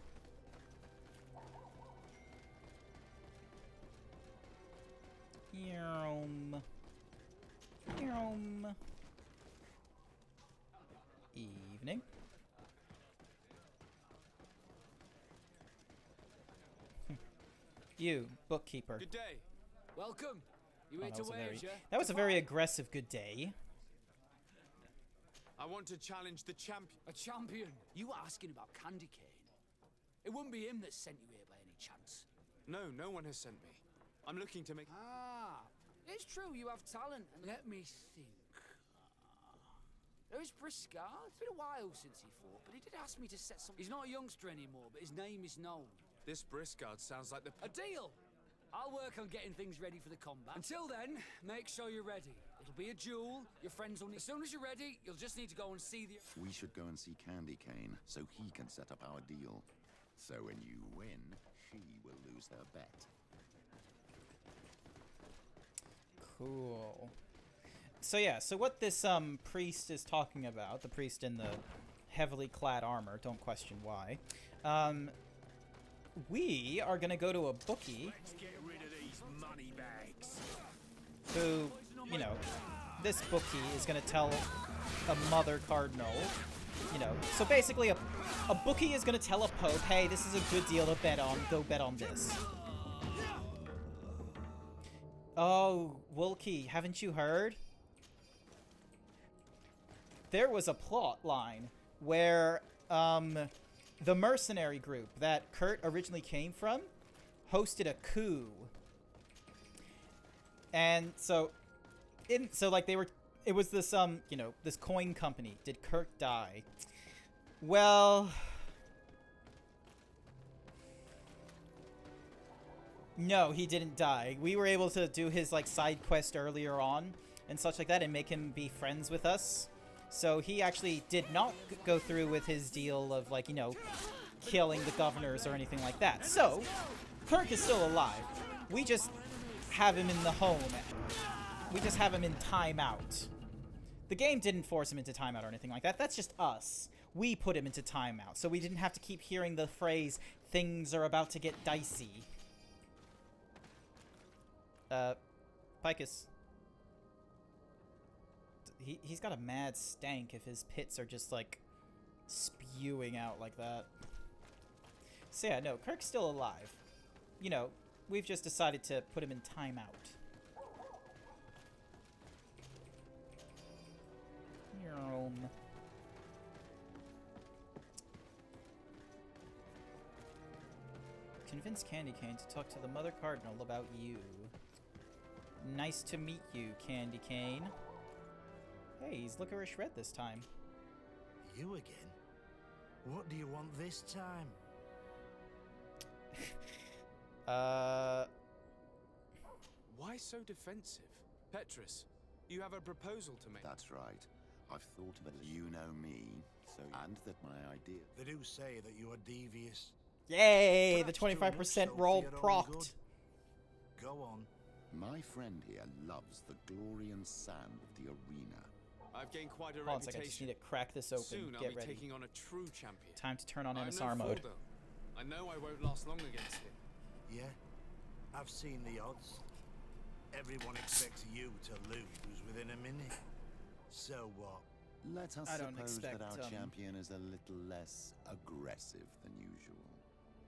Evening. You, bookkeeper. Good day. Welcome. You here to wager? That was a very aggressive good day. I want to challenge the champion. A champion? You asking about Candy Cane? It wouldn't be him that sent you here by any chance. No, no one has sent me. I'm looking to make... Ah, it's true you have talent. Let me think. There's Briscard. It's been a while since he fought, but he did ask me to set some... He's not a youngster anymore, but his name is known. This Briscard sounds like the... A deal! I'll work on getting things ready for the combat. Until then, make sure you're ready. It'll be a duel. Your friends will need... As soon as you're ready, you'll just need to go and see the... We should go and see Candy Cane so he can set up our deal. So when you win, she will lose her bet. Cool. So yeah, so what this priest is talking about, the priest in the heavily clad armor, don't question why, we are gonna go to a bookie. Let's get rid of these money bags. Who, you know, this bookie is gonna tell a mother cardinal, you know, so basically a bookie is gonna tell a pope, hey, this is a good deal to bet on, go bet on this. Oh, Wilkie, haven't you heard? There was a plot line where, the mercenary group that Kurt originally came from hosted a coup. And so, like it was this, you know, this coin company. Did Kurt die? Well, no, he didn't die. We were able to do his, like, side quest earlier on and such like that and make him be friends with us. So he actually did not go through with his deal of, like, you know, killing the governors or anything like that. So, Kirk is still alive. We just have him in the home. We just have him in timeout. The game didn't force him into timeout or anything like that. That's just us. We put him into timeout, so we didn't have to keep hearing the phrase, things are about to get dicey. Picus. He's got a mad stank if his pits are just, like, spewing out like that. So yeah, no, Kirk's still alive. You know, we've just decided to put him in timeout. Convince Candy Cane to talk to the Mother Cardinal about you. Nice to meet you, Candy Cane. Hey, he's licorice red this time. You again? What do you want this time? Why so defensive? Petrus, you have a proposal to make. That's right. I've thought of it. You know me, so and that my idea. They do say that you are devious. Yay! The Perhaps to enough 25% so roll for your own procced. good. Go on. My friend here loves the glory and sand of the arena. I've gained quite a Hold on a second, I just need reputation. to crack this open. Soon I'll Get be ready. taking on a true champion. Time to turn on I'm MSR no mode. fool, though. I know I won't last long against him. Yeah, I've seen the odds. Everyone expects you to lose within a minute. So what? Let us I don't suppose that expect, our champion is a little less aggressive than usual.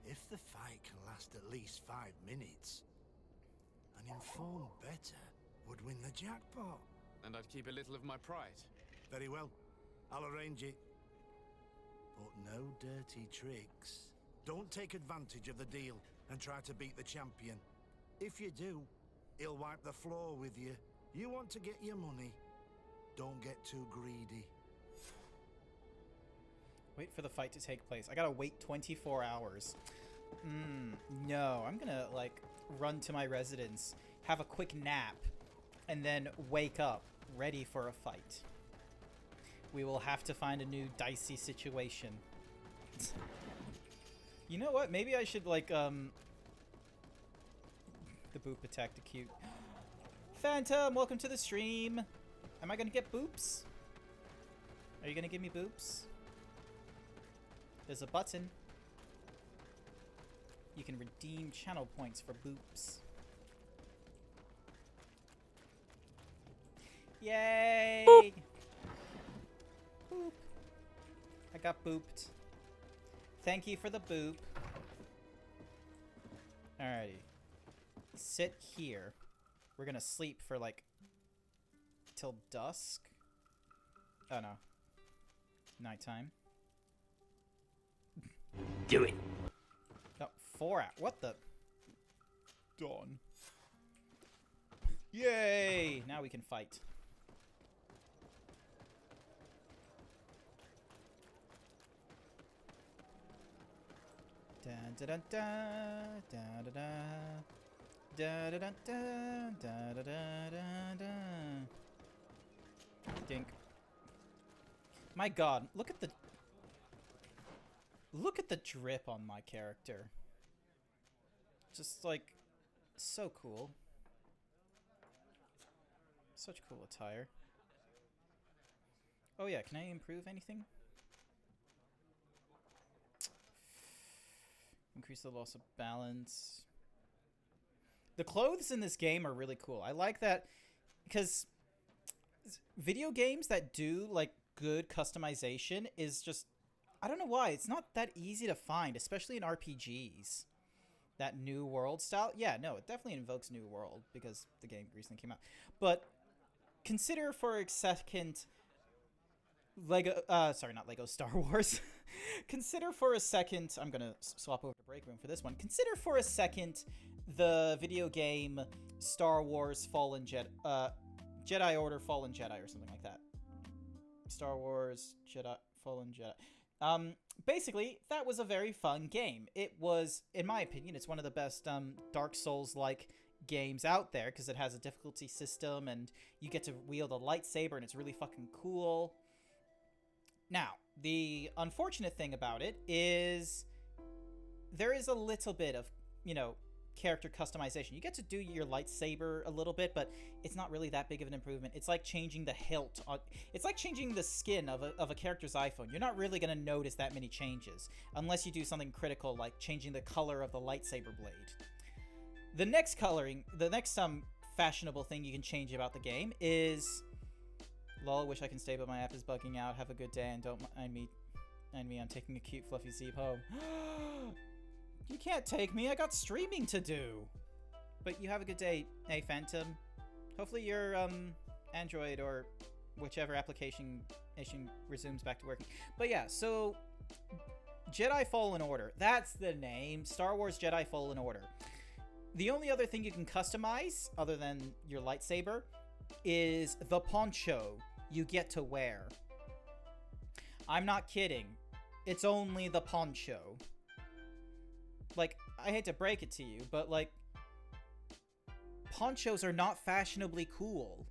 If the fight can last at least 5 minutes, an informed bettor would win the jackpot. And I'd keep a little of my pride. Very well, I'll arrange it. But no dirty tricks. Don't take advantage of the deal and try to beat the champion. If you do, he'll wipe the floor with you. You want to get your money. Don't get too greedy. Wait for the fight to take place. I gotta wait 24 hours. No, I'm gonna, like, run to my residence, have a quick nap, and then wake up, ready for a fight. We will have to find a new dicey situation. You know what? Maybe I should, like, the boop attacked a cute. Phantom, welcome to the stream. Am I gonna get boops? Are you gonna give me boops? There's a button. You can redeem channel points for boops. Yay! Boop. Boop. I got booped. Thank you for the boop. Alrighty. Sit here. We're gonna sleep for like till dusk. Oh no. Nighttime. Do it. Oh, 4 hours. What the? Dawn. Yay! Now we can fight. Da da da da da da da da da da da da da da. Dink. My God, look at the drip on my character. Just like so cool. Such cool attire. Oh yeah, can I improve anything? Increase the loss of balance. The clothes in this game are really cool. I like that because video games that do like good customization is just, I don't know why, it's not that easy to find, especially in RPGs. That New World style. Yeah, no, it definitely invokes New World because the game recently came out. But consider for a second Star Wars. Consider for a second, I'm gonna swap over to Break Room for this one. Consider for a second the video game Star Wars Jedi Order Fallen Jedi or something like that. Star Wars Jedi Fallen Jedi. Basically, that was a very fun game. It was, in my opinion, it's one of the best Dark Souls-like games out there because it has a difficulty system and you get to wield a lightsaber and it's really fucking cool. Now, the unfortunate thing about it is there is a little bit of, you know, character customization. You get to do your lightsaber a little bit, but it's not really that big of an improvement. It's like changing the hilt on, it's like changing the skin of a character's iPhone. You're not really going to notice that many changes unless you do something critical like changing the color of the lightsaber blade. The next fashionable thing you can change about the game is, lol, wish I can stay but my app is bugging out. Have a good day and don't mind me. I'm taking a cute fluffy Zeeb home. You can't take me. I got streaming to do. But you have a good day, hey Phantom. Hopefully your Android or whichever application resumes back to working. But yeah, so Jedi Fallen Order. That's the name. Star Wars Jedi Fallen Order. The only other thing you can customize other than your lightsaber is the poncho you get to wear. I'm not kidding. It's only the poncho. Like, I hate to break it to you, but like, ponchos are not fashionably cool.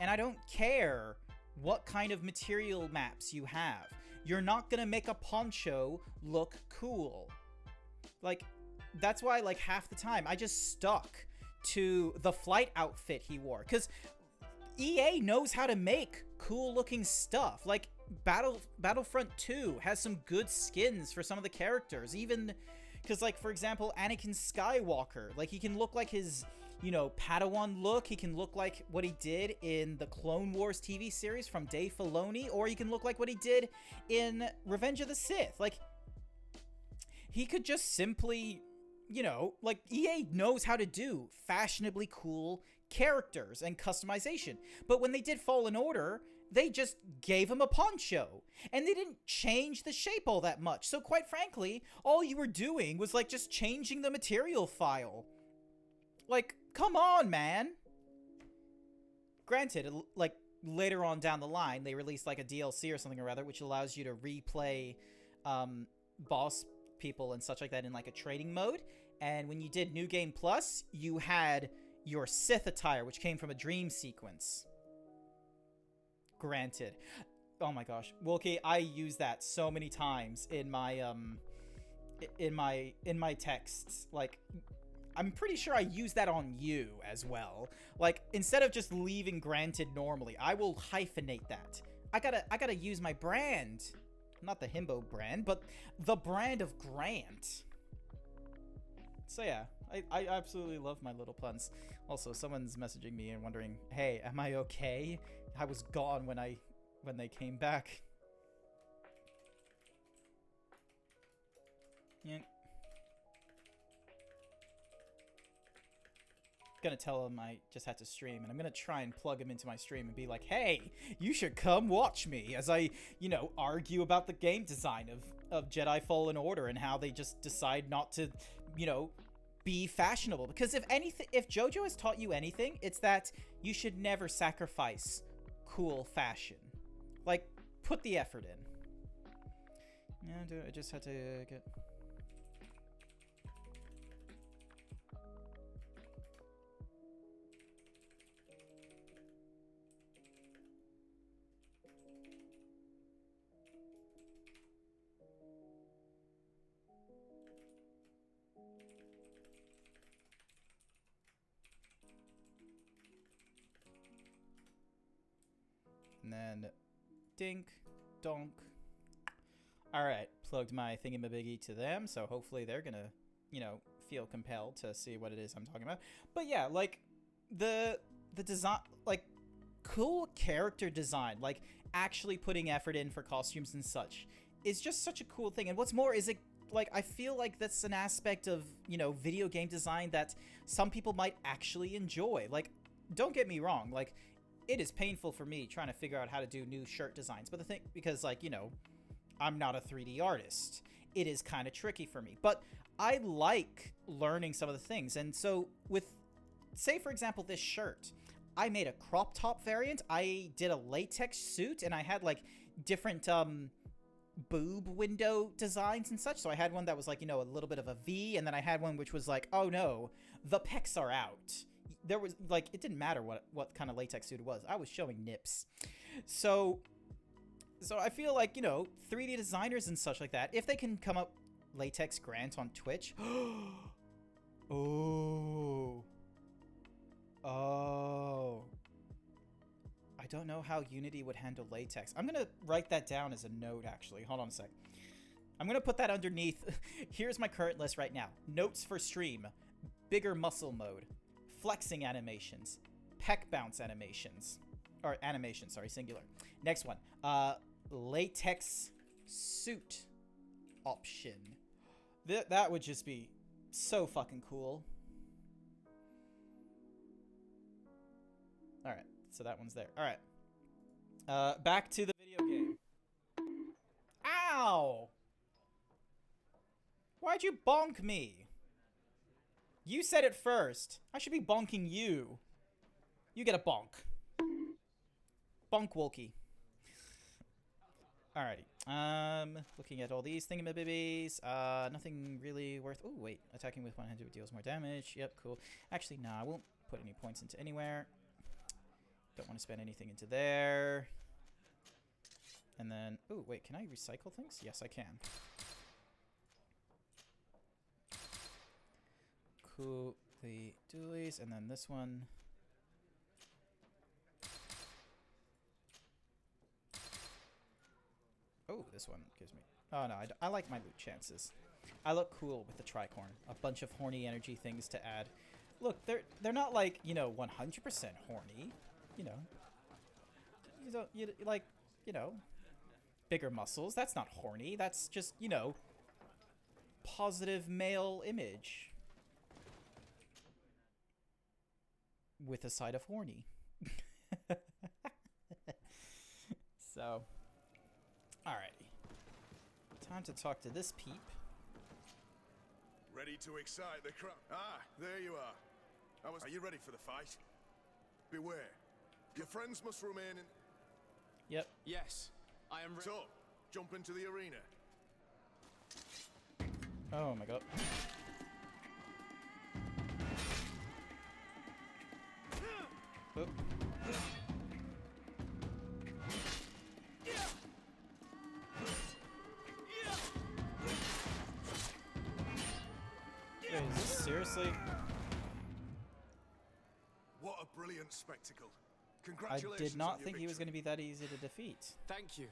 And I don't care what kind of material maps you have. You're not gonna make a poncho look cool. Like, that's why, like, half the time I just stuck to the flight outfit he wore. Because EA knows how to make cool-looking stuff. Like, Battlefront 2 has some good skins for some of the characters. Even, because, like, for example, Anakin Skywalker, like, he can look like his, you know, Padawan look. He can look like what he did in the Clone Wars TV series from Dave Filoni, or he can look like what he did in Revenge of the Sith. Like, he could just simply, you know, like, EA knows how to do fashionably cool characters and customization. But when they did Fallen Order, they just gave him a poncho. And they didn't change the shape all that much. So quite frankly, all you were doing was, like, just changing the material file. Like, come on, man. Granted, like, later on down the line, they released, like, a DLC or something or other, which allows you to replay boss people and such like that in, like, a trading mode. And when you did New Game Plus, you had your Sith attire, which came from a dream sequence. Granted. Oh my gosh. Wilkie, I use that so many times in my in my texts. Like, I'm pretty sure I use that on you as well. Like, instead of just leaving Granted normally, I will hyphenate that. I gotta use my brand. Not the himbo brand, but the brand of Grant. So yeah, I absolutely love my little puns. Also, someone's messaging me and wondering, hey, am I okay? I was gone when they came back. Yeah. Gonna tell him I just had to stream, and I'm gonna try and plug him into my stream and be like, hey, you should come watch me as I, you know, argue about the game design of Jedi Fallen Order and how they just decide not to, you know, be fashionable. Because if JoJo has taught you anything, it's that you should never sacrifice cool fashion. Like, put the effort in. Yeah, dude, I just had to get... And then, dink, donk. Alright, plugged my thingamabiggy to them, so hopefully they're gonna, you know, feel compelled to see what it is I'm talking about. But yeah, like, the design, like, cool character design, like, actually putting effort in for costumes and such, is just such a cool thing. And what's more is, it, like, I feel like that's an aspect of, you know, video game design that some people might actually enjoy. Like, don't get me wrong, like, it is painful for me trying to figure out how to do new shirt designs. But the thing, because, like, you know, I'm not a 3D artist, it is kind of tricky for me. But I like learning some of the things. And so with, say, for example, this shirt, I made a crop top variant. I did a latex suit, and I had, like, different boob window designs and such. So I had one that was, like, you know, a little bit of a V, and then I had one which was like, oh no, the pecs are out. There was, like, it didn't matter what kind of latex suit it was. I was showing nips. So I feel like, you know, 3D designers and such like that, if they can come up Latex Grant on Twitch. Oh. I don't know how Unity would handle latex. I'm going to write that down as a note, actually. Hold on a sec. I'm going to put that underneath. Here's my current list right now. Notes for stream. Bigger muscle mode. Flexing animations, pec bounce animations, or animations, sorry, singular. Next one, latex suit option. That would just be so fucking cool. All right, so that one's there. All right, back to the video game. Ow! Why'd you bonk me? You said it first. I should be bonking you. You get a bonk. Bonk Wolkie. Alrighty. Looking at all these thingamabibbies. Nothing really worth... Oh, wait. Attacking with one hand deals more damage. Yep, cool. Actually, nah, I won't put any points into anywhere. Don't want to spend anything into there. And then... Oh, wait. Can I recycle things? Yes, I can. cool the dualies, and then this one. Oh, this one gives me... Oh, no, I like my loot chances. I look cool with the tricorn. A bunch of horny energy things to add. Look, they're not like, you know, 100% horny. You know. You don't, like, you know, bigger muscles. That's not horny. That's just, you know, positive male image. With a side of horny. So... Alrighty. Time to talk to this peep. Ready to excite the crowd? Ah, there you are. Are you ready for the fight? Beware. Your friends must remain in... Yep. Yes, I am ready. So, jump into the arena. Oh my god. Oop. Wait, is this seriously? What a brilliant spectacle. I Congratulations did not on your think he was victory. going to be that easy to defeat. Thank you.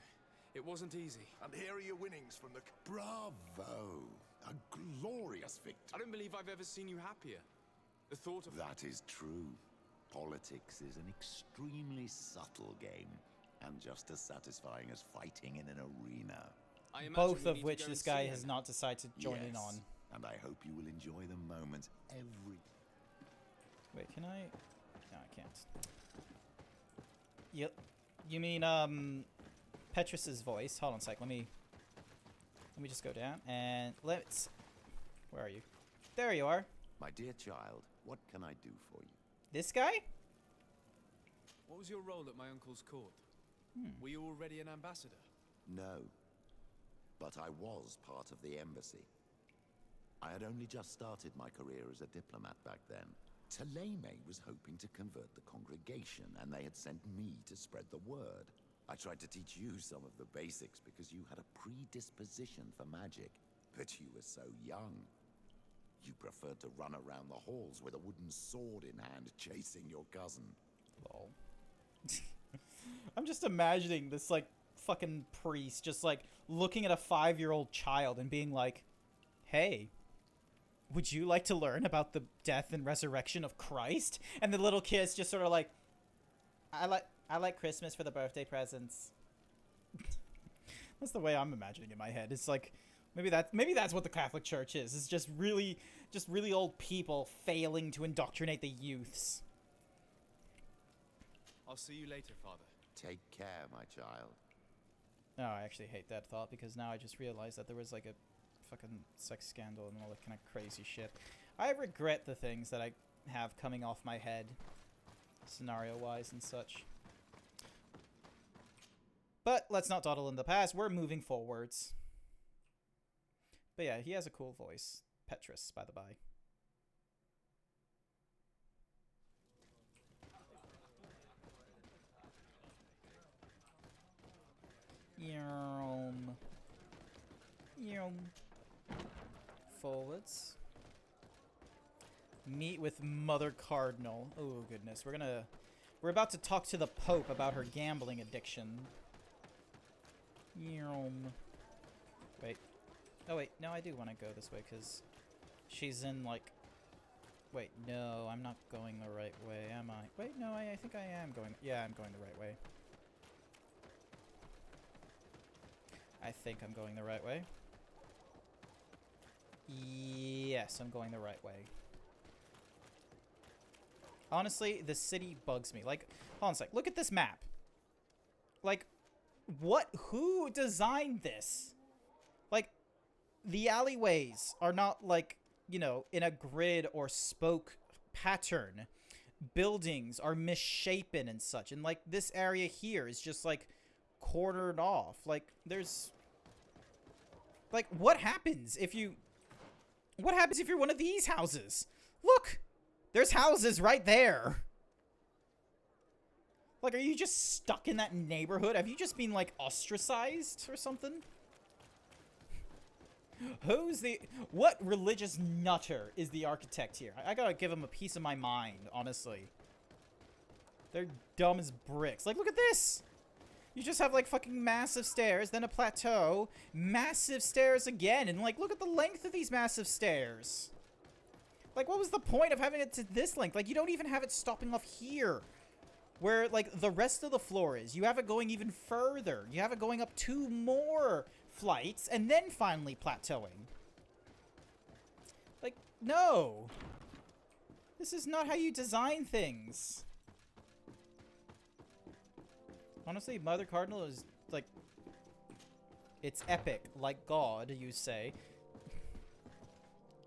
It wasn't easy. And here are your winnings from the... Bravo! A glorious I victory. don't believe I've ever seen you happier. The thought of That is true. Politics is an extremely subtle game, and just as satisfying as fighting in an arena. I imagine Both we of need to which go this and guy see has him. not decided to join in Yes, on. and I hope you will enjoy the moment every... Wait, can I? No, I can't. You mean Petrus's voice? Hold on a sec. Let me just go down and let's. Where are you? There you are. My dear child, what can I do for you? This guy? What was your role at my uncle's court? Were you already an ambassador? No, but I was part of the embassy. I had only just started my career as a diplomat back then. Taleme was hoping to convert the congregation, and they had sent me to spread the word. I tried to teach you some of the basics because you had a predisposition for magic, but you were so young. You preferred to run around the halls with a wooden sword in hand, chasing your cousin. Lol. I'm just imagining this like fucking priest just like looking at a 5-year-old child and being like, "Hey, would you like to learn about the death and resurrection of Christ?" And the little kid's just sort of like, I like Christmas for the birthday presents." That's the way I'm imagining in my head. It's like maybe that's what the Catholic Church is. It's just really old people failing to indoctrinate the youths. I'll see you later, Father. Take care, my child. No, I actually hate that thought because now I just realized that there was like a fucking sex scandal and all that kind of crazy shit. I regret the things that I have coming off my head, scenario-wise and such. But let's not dawdle in the past. We're moving forwards. But yeah, he has a cool voice. Petrus, by the by. Forwards. Meet with Mother Cardinal. Oh goodness, we're about to talk to the Pope about her gambling addiction. Wait. Oh wait, no, I do want to go this way because she's in like. Wait, no, I'm not going the right way, am I? Wait, no, I think I am going. Yeah, I'm going the right way. I think I'm going the right way. Yes, I'm going the right way. Honestly, the city bugs me. Like, hold on a sec. Look at this map. Like, what? Who designed this? Like, the alleyways are not like, you know, in a grid or spoke pattern. Buildings are misshapen and such. And, like, this area here is just, like, cornered off. Like, there's... Like, what happens if you... What happens if you're one of these houses? Look! There's houses right there! Like, are you just stuck in that neighborhood? Have you just been, like, ostracized or something? Who's the... What religious nutter is the architect here? I gotta give him a piece of my mind, honestly. They're dumb as bricks. Like, look at this! You just have, like, fucking massive stairs, then a plateau, massive stairs again, and, like, look at the length of these massive stairs. Like, what was the point of having it to this length? Like, you don't even have it stopping off here, where, like, the rest of the floor is. You have it going even further. You have it going up 2 more flights, and then finally plateauing. Like, no. This is not how you design things. Honestly, Mother Cardinal is, like, it's epic, like God, you say.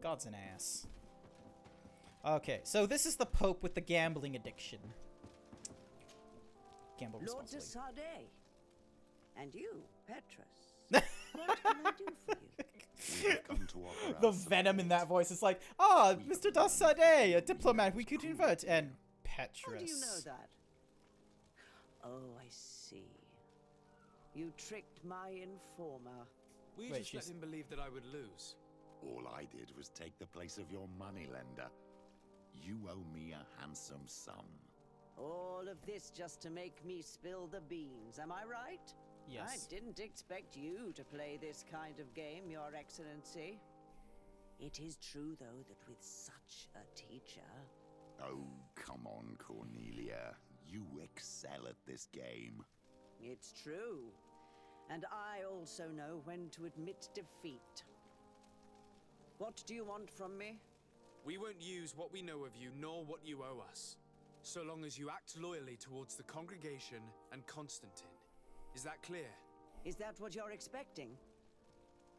God's an ass. Okay, so this is the Pope with the gambling addiction. Gamble Lord de responsibly. Sade. And you, Petrus. What can I do for you? We have come to offer our The venom in that voice is like, ah, Mr. de Sade, a diplomat we could invite, and Petrus. How do you know that? Oh, I see. You tricked my informer. We Wait, just let she's- him believe that I would lose. All I did was take the place of your moneylender. You owe me a handsome sum. All of this just to make me spill the beans, am I right? Yes. I didn't expect you to play this kind of game, Your Excellency. It is true, though, that with such a teacher... Oh, come on, Cornelia. You excel at this game. It's true. And I also know when to admit defeat. What do you want from me? We won't use what we know of you, nor what you owe us, so long as you act loyally towards the congregation and Constantine. Is that clear? Is that what you're expecting?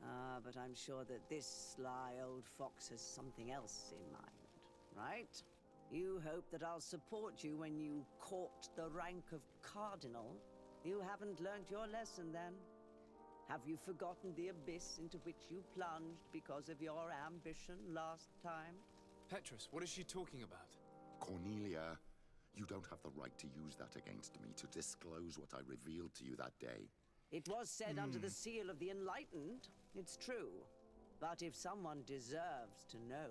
Ah, but I'm sure that this sly old fox has something else in mind, right? You hope that I'll support you when you court the rank of cardinal. You haven't learnt your lesson, then. Have you forgotten the abyss into which you plunged because of your ambition last time? Petrus, what is she talking about? Cornelia, you don't have the right to use that against me, to disclose what I revealed to you that day. It was said under the seal of the Enlightened, it's true. But if someone deserves to know,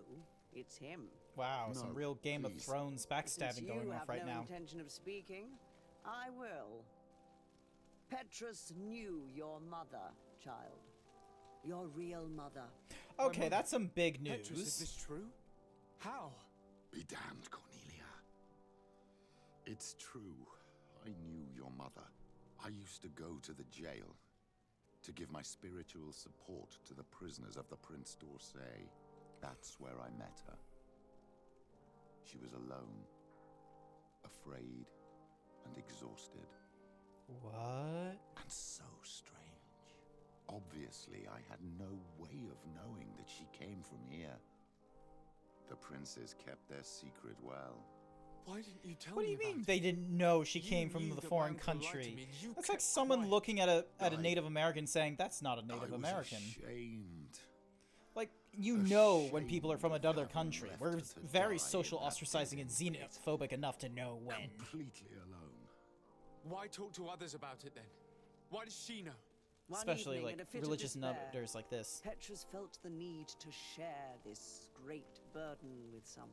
it's him. Wow, No, some real Game of please. Thrones backstabbing Since going you off have right no now. intention of speaking, I will. Petrus knew your mother, child. Your real mother. Okay, mother- that's some big Petrus, is news. this true? How? Be damned, Cornelia. It's true. I knew your mother. I used to go to the jail to give my spiritual support to the prisoners of the Prince d'Orsay. That's where I met her. She was alone, afraid, and exhausted. What? And so strange. Obviously, I had no way of knowing that she came from here. The princes kept their secret well. Why didn't you tell What do me you mean about they it? didn't know she You came from knew the that foreign Wang could lie to country? me, you That's like kept someone quiet. looking at a I- Native American saying, that's not a I Native was American. ashamed. Like, you know when people are from Ashamed another of having country. left We're her to very die social in that ostracizing and digging pit. xenophobic enough to know when. Completely alone. Why talk to others about it then? Why does she know? One Especially evening, like in a fit of religious despair, nutters like this. Petrus felt the need to share this great burden with someone.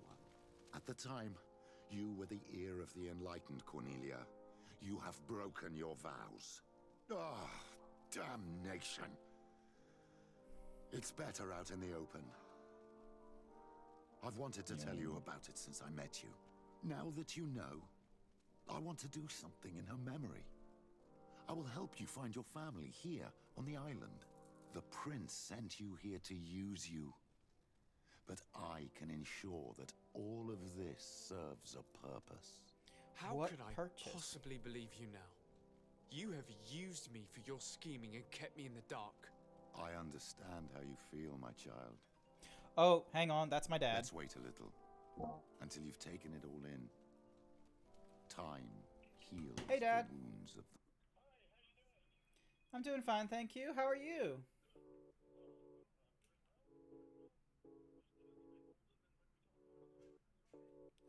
At the time, you were the ear of the enlightened, Cornelia. You have broken your vows. Ah, damnation. It's better out in the open. I've wanted to tell you about it since I met you. Now that you know, I want to do something in her memory. I will help you find your family here on the island. The prince sent you here to use you. But I can ensure that all of this serves a purpose. How What could I purchase? possibly believe you now? You have used me for your scheming and kept me in the dark. I understand how you feel, my child. Oh, hang on, that's my dad. Let's wait a little. Until you've taken it all in. Time heals Hey, Dad. the wounds of the... I'm doing fine, thank you. How are you?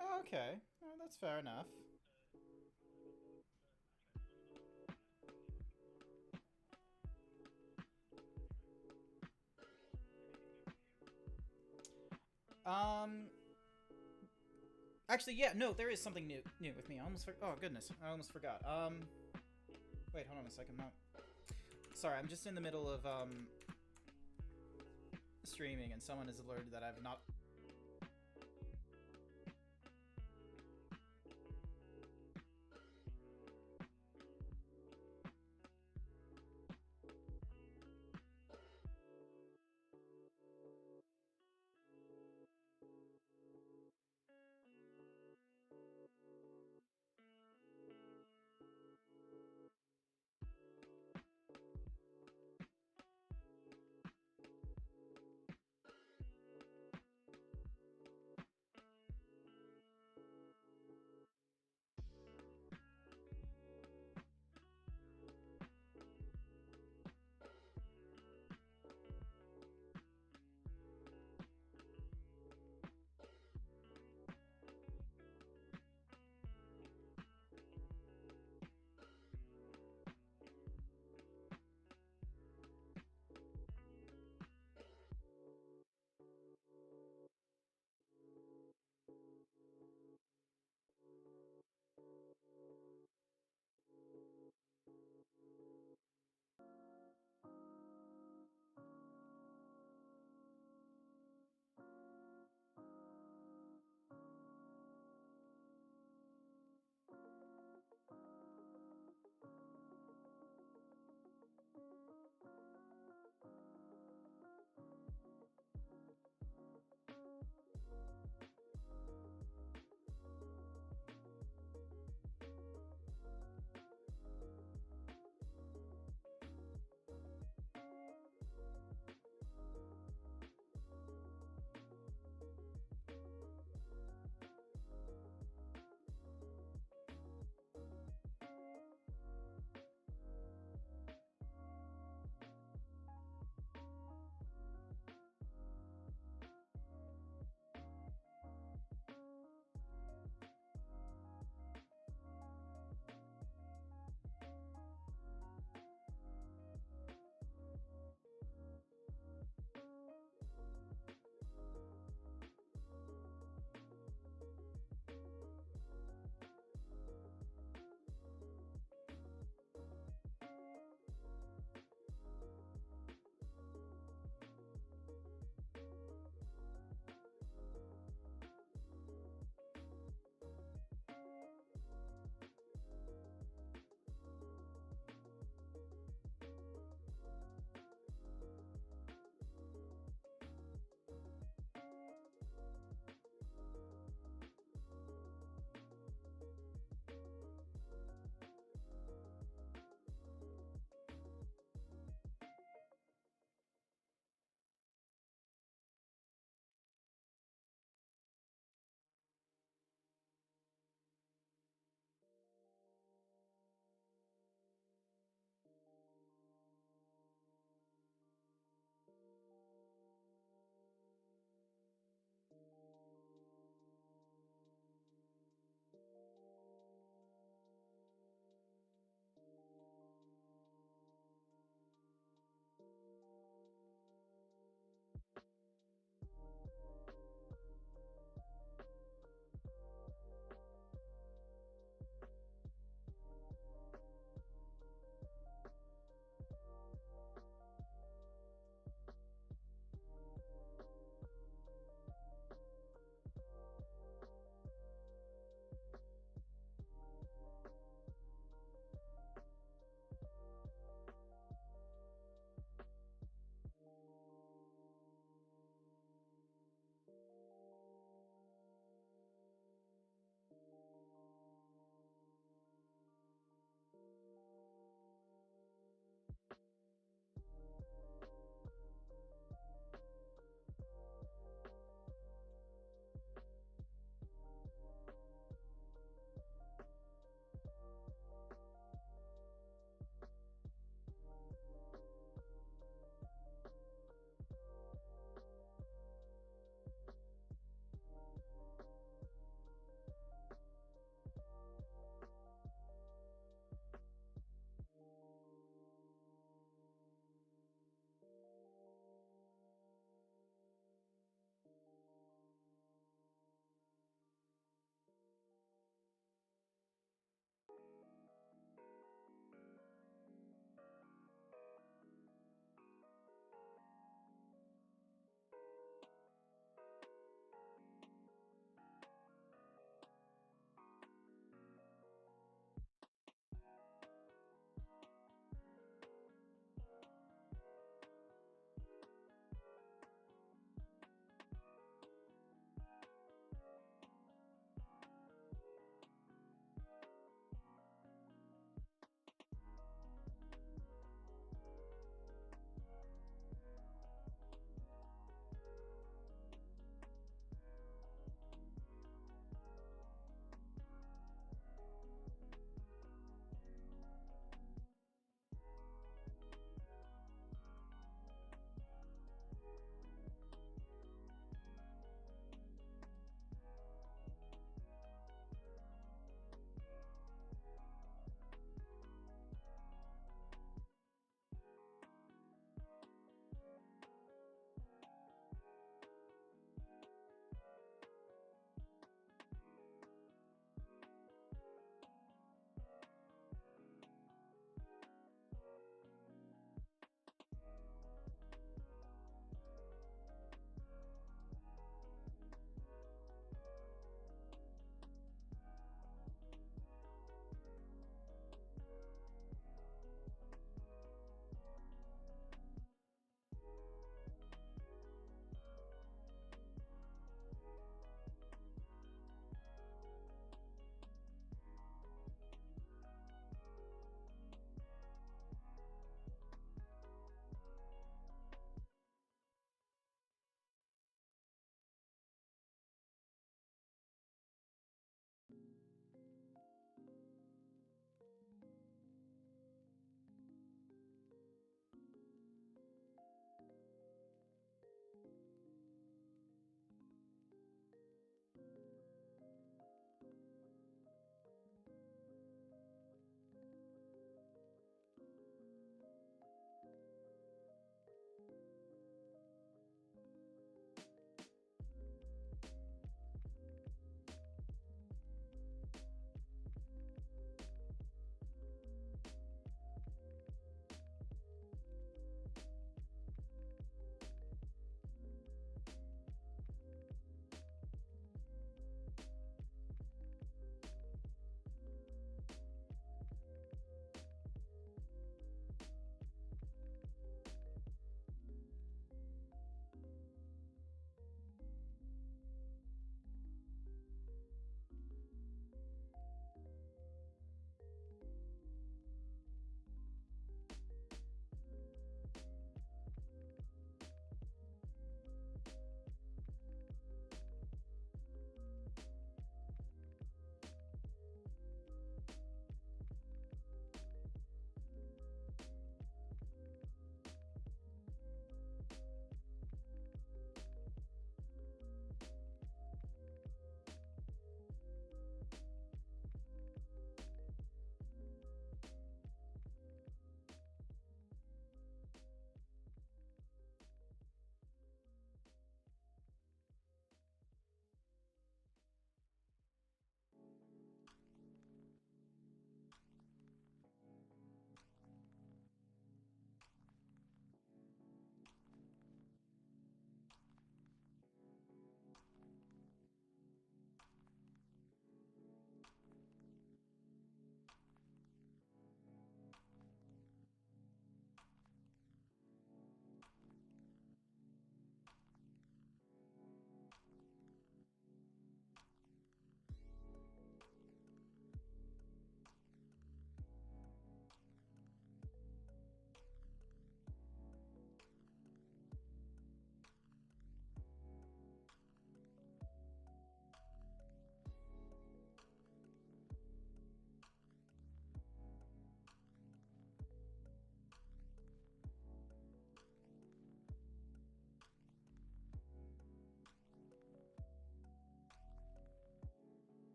Oh, okay. Oh, that's fair enough. Actually, yeah, no, there is something new with me. I almost oh goodness, I almost forgot. Wait, hold on a second. No, sorry, I'm just in the middle of streaming, and someone has alerted that I've not.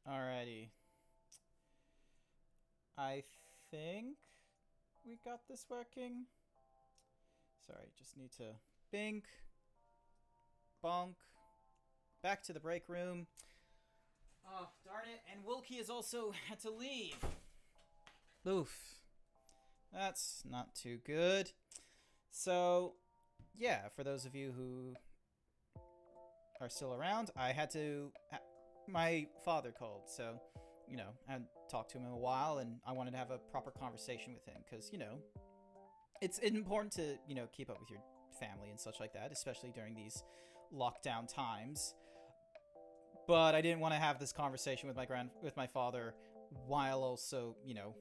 Alrighty. I think we got this working. Sorry, just need to bink. Bonk. Back to the break room. Oh, darn it. And Wilkie has also had to leave. Oof. That's not too good. So, yeah, for those of you who are still around, I had to... my father called, so, you know, I hadn't talked to him in a while, and I wanted to have a proper conversation with him, because, you know, it's important to, you know, keep up with your family and such like that, especially during these lockdown times. But I didn't want to have this conversation with my father while also, you know,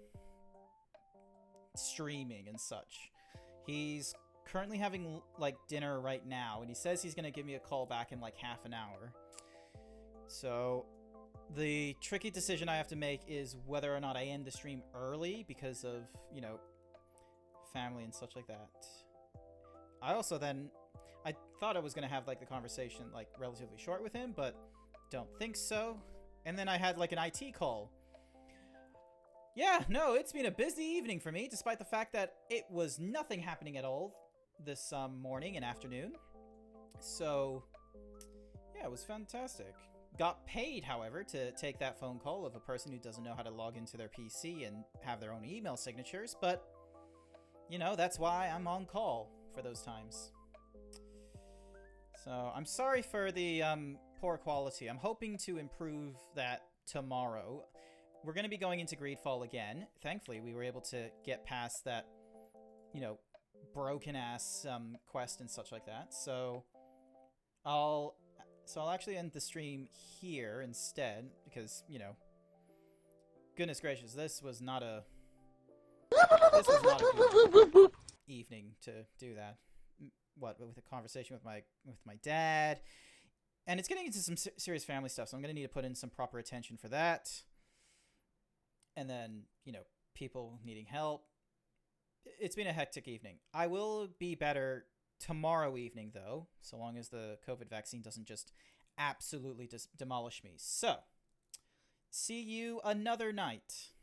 streaming and such. He's currently having, like, dinner right now, and he says he's going to give me a call back in, like, half an hour. So, the tricky decision I have to make is whether or not I end the stream early because of, you know, family and such like that. I also then... I thought I was going to have, like, the conversation, like, relatively short with him, but don't think so. And then I had, like, an IT call. Yeah, no, it's been a busy evening for me, despite the fact that it was nothing happening at all this morning and afternoon. So, yeah, it was fantastic. Got paid, however, to take that phone call of a person who doesn't know how to log into their PC and have their own email signatures, but, you know, that's why I'm on call for those times. So, I'm sorry for the poor quality. I'm hoping to improve that tomorrow. We're going to be going into Greedfall again. Thankfully, we were able to get past that, you know, broken-ass quest and such like that. So I'll actually end the stream here instead, because, you know, goodness gracious, this was not a good evening to do that. What, with a conversation with my dad, and it's getting into some serious family stuff, so I'm going to need to put in some proper attention for that. And then, you know, people needing help. It's been a hectic evening. I will be better tomorrow evening, though, so long as the COVID vaccine doesn't just absolutely demolish me. So, see you another night.